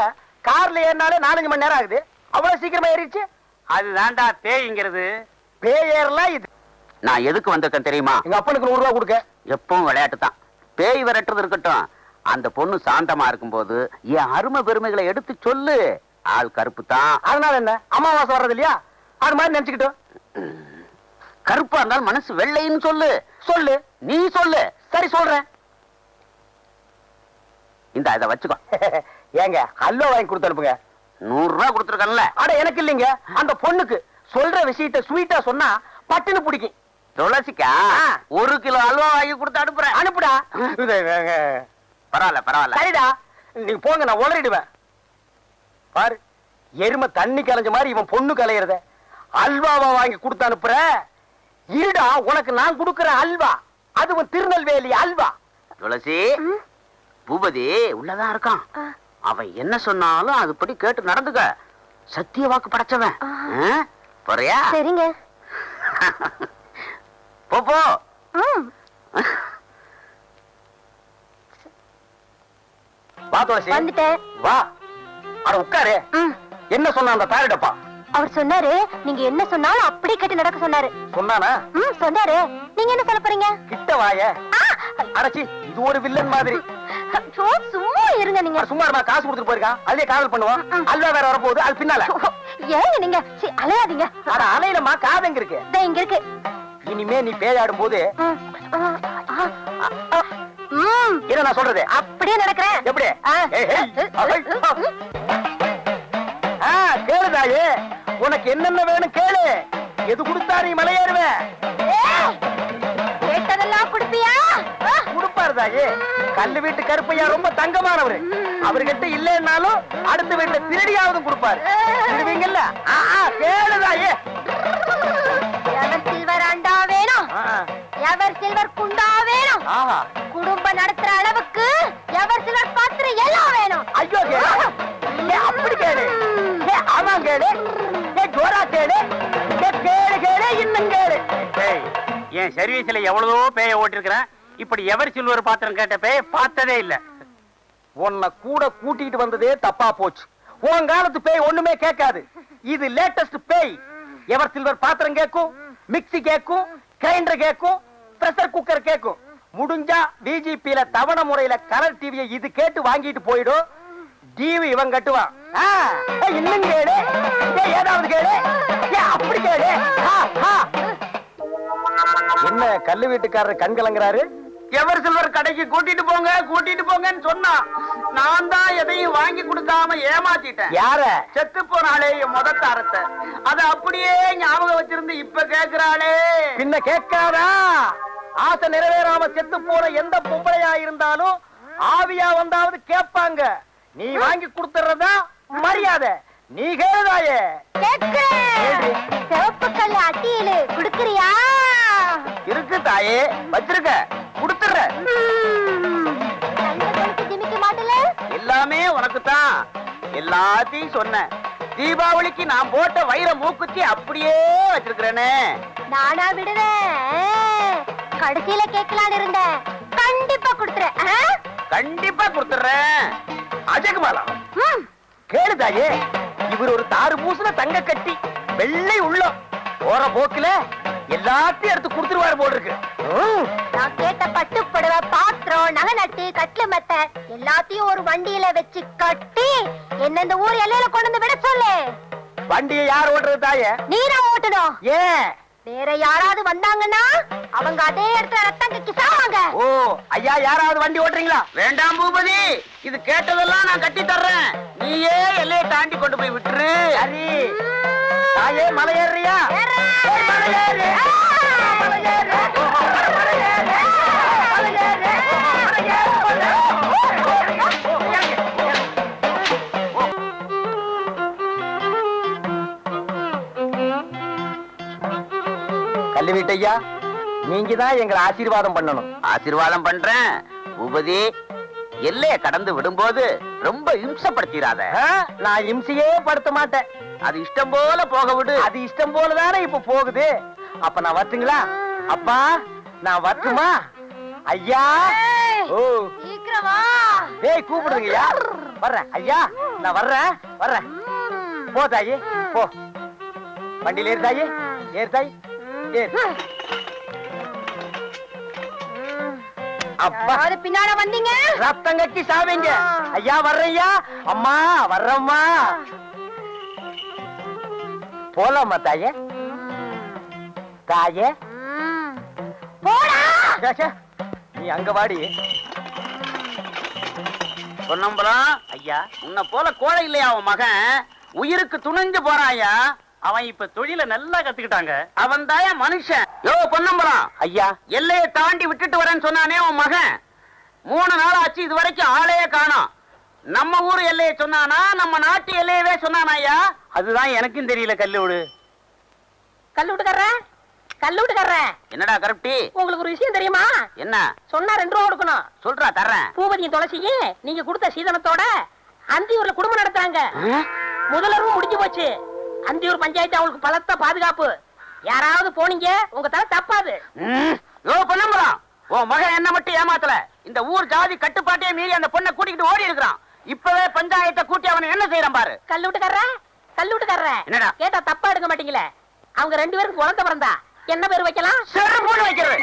[SPEAKER 4] கார்ல ஏறினாலே 4-5 மணி நேரம் ஆகுது. அவ்வளவு சீக்கிரமா ஏறிடுச்சு.
[SPEAKER 3] அதுதான்டா பேய்ங்கிறது.
[SPEAKER 4] பேய் ஏறலாம் இது.
[SPEAKER 3] நான் எதுக்கு வந்திருக்கேன் தெரியுமா?
[SPEAKER 4] எங்க அப்பனுக்கு 100 ரூபாய் கொடுக்க.
[SPEAKER 3] எப்பவும் விளையாட்டு தான். பேய் விரட்டுறது இருக்கட்டும், அந்த பொண்ணு சாந்தமா இருக்கும்போது என் அருமை பெருமைகளை எடுத்து சொல்லு. ஆள் கருப்பு தான்.
[SPEAKER 4] அதனால என்ன, அமாவாசை வர்றது இல்லையா? அது மாதிரி நினைச்சுக்கிட்டோம்.
[SPEAKER 3] கருப்பா இருந்தாலும் மனசு வெள்ளைன்னு சொல்லு.
[SPEAKER 4] சொல்லு,
[SPEAKER 3] நீ சொல்லு.
[SPEAKER 4] சரி சொல்றேன்.
[SPEAKER 3] இந்த இதை வச்சுக்கோ.
[SPEAKER 4] ஏங்க, ஹல்வா வாங்கி கொடுத்து அனுப்புங்க.
[SPEAKER 3] 100 ரூபாய் கொடுத்துருக்கல.
[SPEAKER 4] அட, எனக்கு இல்லைங்க, அந்த பொண்ணுக்கு. சொல்ற விஷயத்தை ஸ்வீட்டா சொன்னா பட்டுன்னு பிடிக்கும்.
[SPEAKER 3] துளசிக்கா 1 கிலோ அல்வா வாங்கி கொடுத்து அனுப்புறேன்.
[SPEAKER 4] அனுப்புடா.
[SPEAKER 3] பரவாயில்ல பரவாயில்ல.
[SPEAKER 4] சரிடா, நீங்க போங்க, நான் உளறிடுவேன். பாரு, எருமை தண்ணி கலைஞ்ச மாதிரி இவன் பொண்ணு கலையறத அல்வாவா வாங்கி கொடுத்து அனுப்புற. இருடா, உனக்கு நான் கொடுக்கிற அல்வா, அதுவும் திருநெல்வேலி அல்வா.
[SPEAKER 3] துளசி, பூபதி உள்ளதான் இருக்கான். அவன் என்ன சொன்னாலும் அதுபடி கேட்டு நடந்துக்க. சத்திய வாக்கு படைச்சவன். போறியா?
[SPEAKER 7] சரிங்க.
[SPEAKER 3] போ போ.
[SPEAKER 4] வா துளசி,
[SPEAKER 7] வந்துட்டேன்.
[SPEAKER 4] வா. அட உட்காரு. என்ன சொன்ன அந்த தாரிடப்பா?
[SPEAKER 7] அவர் சொன்னாரு, நீங்க என்ன சொன்னாலும் அப்படியே கேட்டு நடக்க சொன்னாரு.
[SPEAKER 4] சொன்னானா?
[SPEAKER 7] சொன்னாரு. நீங்க என்ன சொல்ல போறீங்க?
[SPEAKER 4] கிட்ட வாய. அடச்சி, இது ஒரு வில்லன் மாதிரி.
[SPEAKER 7] சும்மா இருங்க நீங்க.
[SPEAKER 4] சும்மா காசு கொடுத்துட்டு போயிருக்கான், அதே காதல் பண்ணுவான். அல்வா வேற வரப்போகுது, அது பின்னால.
[SPEAKER 7] ஏங்க நீங்க அலையாதீங்க.
[SPEAKER 4] அட அலையிலமா, காது எங்க இருக்கு?
[SPEAKER 7] இங்க இருக்கு.
[SPEAKER 4] இனிமே நீ பேயாடும் போது என்ன நான் சொல்றது
[SPEAKER 7] அப்படியே நடக்கிறேன்.
[SPEAKER 4] எப்படி? கேளுதாயே, உனக்கு என்னென்ன வேணும் கேளு. எது கொடுத்தா நீ மலையேறுவேன்?
[SPEAKER 7] கேட்டதெல்லாம் கொடுப்பியா?
[SPEAKER 4] கொடுப்பாரு தாயே. கல்லு வீட்டு கருப்பையா ரொம்ப தங்கமானவரு. அவர்கிட்ட இல்லைன்னாலும் அடுத்த வீட்டுல திருடியாவது கொடுப்பாரு. திருடுவீங்கல்ல? கேளுதாயே.
[SPEAKER 7] எவர் சில்வர் அண்டா வேணும், எவர் சில்வர் குண்டா வேணும், குடும்பம் நடத்துற அளவுக்கு எவர் சில்வர் பாத்திரம் எல்லாம் வேணும்.
[SPEAKER 4] ஐயோ கேளு, அப்படி கேளு. ஆமா கேளு, ஜோரா கேளு, கேளு கேளு, இன்னும் கேளு.
[SPEAKER 3] என் சர்வீஸ்ல எவ்வளவோ பேய ஓட்டிருக்கிறேன். இப்படி எவர் சில்வர் பாத்திரம் கேட்ட பேய பார்த்ததே இல்ல.
[SPEAKER 4] உன்னை கூட கூட்டிட்டு வந்ததே தப்பா போச்சு. உன் காலத்து பேய் ஒண்ணுமே கேட்காது. இது லேட்டஸ்ட் பேய். எவர் சில்வர் பாத்திரம் கேட்கும், மிக்ஸி கேட்கும், கிரைண்டர் கேட்கும், பிரஷர் குக்கர் கேட்கும். முடிஞ்சா டிஜிபில தவணை முறையில கலர் டிவியை இது கேட்டு வாங்கிட்டு போயிடும். டிவி இவன் கட்டுவான். இன்னும் கேளு, ஏதாவது கேளு, அப்படி கேளு. என்ன கல்லு வீட்டுக்காரர் கண் கலங்குறாரு?
[SPEAKER 3] எவர் சில்வர் கடைக்கு கூட்டிட்டு போங்க கூட்டிட்டு போங்கன்னு சொன்னா நான் தான் எதையும் வாங்கி கொடுக்காம ஏமாத்திட்டேன்.
[SPEAKER 4] யார?
[SPEAKER 3] செத்து போனாலே என் முதத்தாரத்தை அத அப்படியே ஞாபகம் வச்சிருந்து இப்ப கேக்குறாளே.
[SPEAKER 4] பின்ன கேட்காதா? ஆசை நிறைவேறாம செத்து போன எந்த பொம்பளையா இருந்தாலும் ஆவியா வந்தாவது கேட்பாங்க. நீ வாங்கி கொடுத்துறதா மரியாதை. நீ கேளுதாயே.
[SPEAKER 7] சிவப்பு கல்லு அட்டியில குடுக்கறியா?
[SPEAKER 3] இருக்கு தாயே, வச்சிருக்க, குடுத்துற.
[SPEAKER 7] திமிக்க மாட்டல?
[SPEAKER 3] எல்லாமே உனக்கு தான். எல்லாத்தையும் சொன்ன. தீபாவளிக்கு நான் போட்ட வைர மூக்குத்தி அப்படியே வச்சிருக்கிறேனே.
[SPEAKER 7] நானா விடுவேன்? கடைசியில கேட்கலான்னு இருந்தேன். கண்டிப்பா குடுத்துறேன்.
[SPEAKER 3] கண்டிப்பா குடுத்துறேன்.
[SPEAKER 4] அஜகுமாலா கேளுதாயே. இவர் ஒரு தாறு பூசுன தங்க கட்டி, வெள்ளை உள்ளம். போற போக்குல எல்லாத்தையும் எடுத்து கொடுத்துருவாரு போல இருக்கு.
[SPEAKER 7] நான் கேட்ட பட்டு புடவை, பாத்திரம், நகை நட்டு, கட்லு மெத்த எல்லாத்தையும் ஒரு வண்டியில வச்சு கட்டி என்ன இந்த ஊர் எல்லையில கொண்டு வந்து விட சொல்லு.
[SPEAKER 4] வண்டியை யார் ஓட்டுறது தாயே?
[SPEAKER 7] நீரா ஓட்டணும்.
[SPEAKER 4] ஏன்?
[SPEAKER 7] வேற யாராவது வந்தாங்கன்னா அவங்க அதே இடத்துல ரத்தம் கக்கி சாவாங்க.
[SPEAKER 4] ஓ ஐயா, யாராவது வண்டி ஓட்டுறீங்களா?
[SPEAKER 3] வேண்டாம் பூபதி, இது கேட்டதெல்லாம் நான் கட்டி தர்றேன். நீயே எல்லையை தாண்டி கொண்டு போய் விட்டுரு.
[SPEAKER 4] சரி தாயே, மலை ஏறியா? கல்லு வீட்டையா, நீங்க தான் எங்களை ஆசீர்வாதம் பண்ணணும்.
[SPEAKER 3] ஆசீர்வாதம் பண்றேன். பூபதி, எல்லைய கடந்து விடும்போது ரொம்ப இம்சப்படுத்திடாத.
[SPEAKER 4] நான் இம்சையே படுத்த மாட்டேன்.
[SPEAKER 3] அது இஷ்டம் போல போக விடு.
[SPEAKER 4] அது இஷ்டம் போலதானே இப்ப போகுது. அப்ப நான் வரட்டுங்களா? அப்பா நான் வரட்டுமா? ஐயா, ஓ
[SPEAKER 7] சீக்கிரமா
[SPEAKER 4] டேய் கூப்பிடுங்கய்யா. வர்றேன் ஐயா, நான் வர்றேன் வர்றேன். போ தாயி போ. வண்டியில ஏறு தாயி, ஏறு தாயி, ஏறு. அப்பா
[SPEAKER 7] பின்னால வந்தீங்க,
[SPEAKER 4] ரத்தம் கட்டி சாவீங்க. ஐயா வர்றையா. அம்மா வர்றம்மா. போலாமா தாயே? தாயே
[SPEAKER 7] போடா.
[SPEAKER 4] நீ அங்க வாடி.
[SPEAKER 3] பொன்னம்பலம் ஐயா, உன்னை போல கோழை இல்லையா அவன் மகன்? உயிருக்கு துணிஞ்சு போறான் ஐயா. அவன் இப்ப தொழில நல்லா கத்துக்கிட்டாங்க. அவன் தாயா மனுஷன். யோ பொன்னம்பலம்,
[SPEAKER 8] ஐயா.
[SPEAKER 3] எல்லையை தாண்டி விட்டுட்டு வரேன்னு சொன்னானே உன் மகன், 3 நாள் ஆச்சு இது வரைக்கும் ஆளையே காணோம். நம்ம ஊர் எல்லையை சொன்னானா நம்ம நாட்டு எல்லையவே சொன்னானா ஐயா?
[SPEAKER 8] அதுதான் எனக்கும் தெரியல. கல்லூடு
[SPEAKER 6] கல்லூட்டுக்காரன்
[SPEAKER 3] என்னடா கருப்டி,
[SPEAKER 6] உங்களுக்கு ஒரு விஷயம் தெரியுமா?
[SPEAKER 3] என்ன
[SPEAKER 6] சொன்னா 2 ரூபா கொடுக்கணும்.
[SPEAKER 3] சொல்றா, தர்றேன்.
[SPEAKER 6] பூபதியும் துளசியும் நீங்க கொடுத்த சீதனத்தோட அந்தியூர்ல குடும்பம் நடத்துறாங்க. முதலரும் முடிஞ்சு போச்சு. அந்தியூர் பஞ்சாயத்து அவங்களுக்கு பலத்த பாதுகாப்பு. யாராவது போனீங்க உங்க தலை தப்பாது.
[SPEAKER 3] யோ பொன்னம்பலம், உன் மகன் என்ன மட்டும் ஏமாத்தல, இந்த ஊர் ஜாதி கட்டுப்பாட்டையே மீறி அந்த பொண்ணை கூட்டிக்கிட்டு ஓடி இருக்கிறான். இப்பவே பஞ்சாயத்தை கூட்டி அவனை என்ன செய்யறான் பாரு.
[SPEAKER 6] கல்லூட்டுக்காரன்
[SPEAKER 3] என்னடா
[SPEAKER 6] கேட்டா தப்பா எடுக்க மாட்டீங்களே. அவங்க 2 பேருக்கு குழந்தை பிறந்தா என்ன பேர் வைக்கலாம்?
[SPEAKER 3] செருப்போடு வைக்கிறது.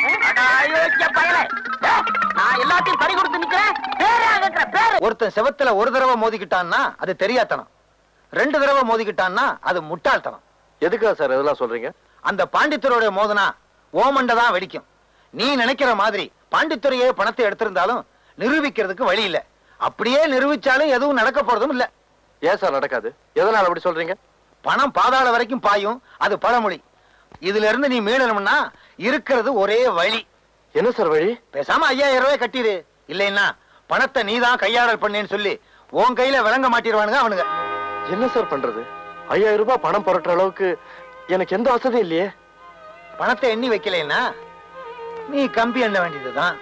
[SPEAKER 3] நான் எல்லாத்தையும் பறி கொடுத்து நிக்கிறேன். பேரே கேட்கிற பேரு.
[SPEAKER 4] ஒருத்தன் செவத்துல ஒரு தடவை மோதிக்கிட்டான்னா அது தெரியாத்தனம், 2 தடவை மோதிக்கிட்டான்னா அது முட்டாள்தனம்.
[SPEAKER 5] எதுக்கா சார் இதெல்லாம் சொல்றீங்க?
[SPEAKER 4] அந்த பாண்டித்துறையோட மோதனா ஓமண்ட தான் வெடிக்கும். நீ நினைக்கிற மாதிரி பாண்டித்துறையே பணத்தை எடுத்திருந்தாலும் நிரூபிக்கிறதுக்கு வழி இல்ல. அப்படியே நிரூபிச்சாலும் எதுவும் நடக்க போறதும் இல்ல.
[SPEAKER 5] ஏன் சார் நடக்காது? எதனால அப்படி சொல்றீங்க?
[SPEAKER 4] பணம் பாதாள வரைக்கும் பாயும், அது பழமொழி. இதுல இருந்து நீ மீளணும்னா இருக்கிறது ஒரே வழி.
[SPEAKER 5] என்ன சார் வழி?
[SPEAKER 4] பேசாம 5000 ரூபாய் கட்டிடு. இல்லைன்னா பணத்தை நீதான் கையாடல் பண்ணேன்னு சொல்லி உன் கையில விளங்க மாட்டிடுவானுங்க அவனுங்க.
[SPEAKER 5] என்ன சார் பண்றது? 5000 ரூபாய் பணம் புரட்டுற அளவுக்கு எனக்கு எந்த வசதியும் இல்லையே.
[SPEAKER 4] பணத்தை எண்ணி வைக்கலைன்னா நீ கம்பி எண்ண வேண்டியதுதான்.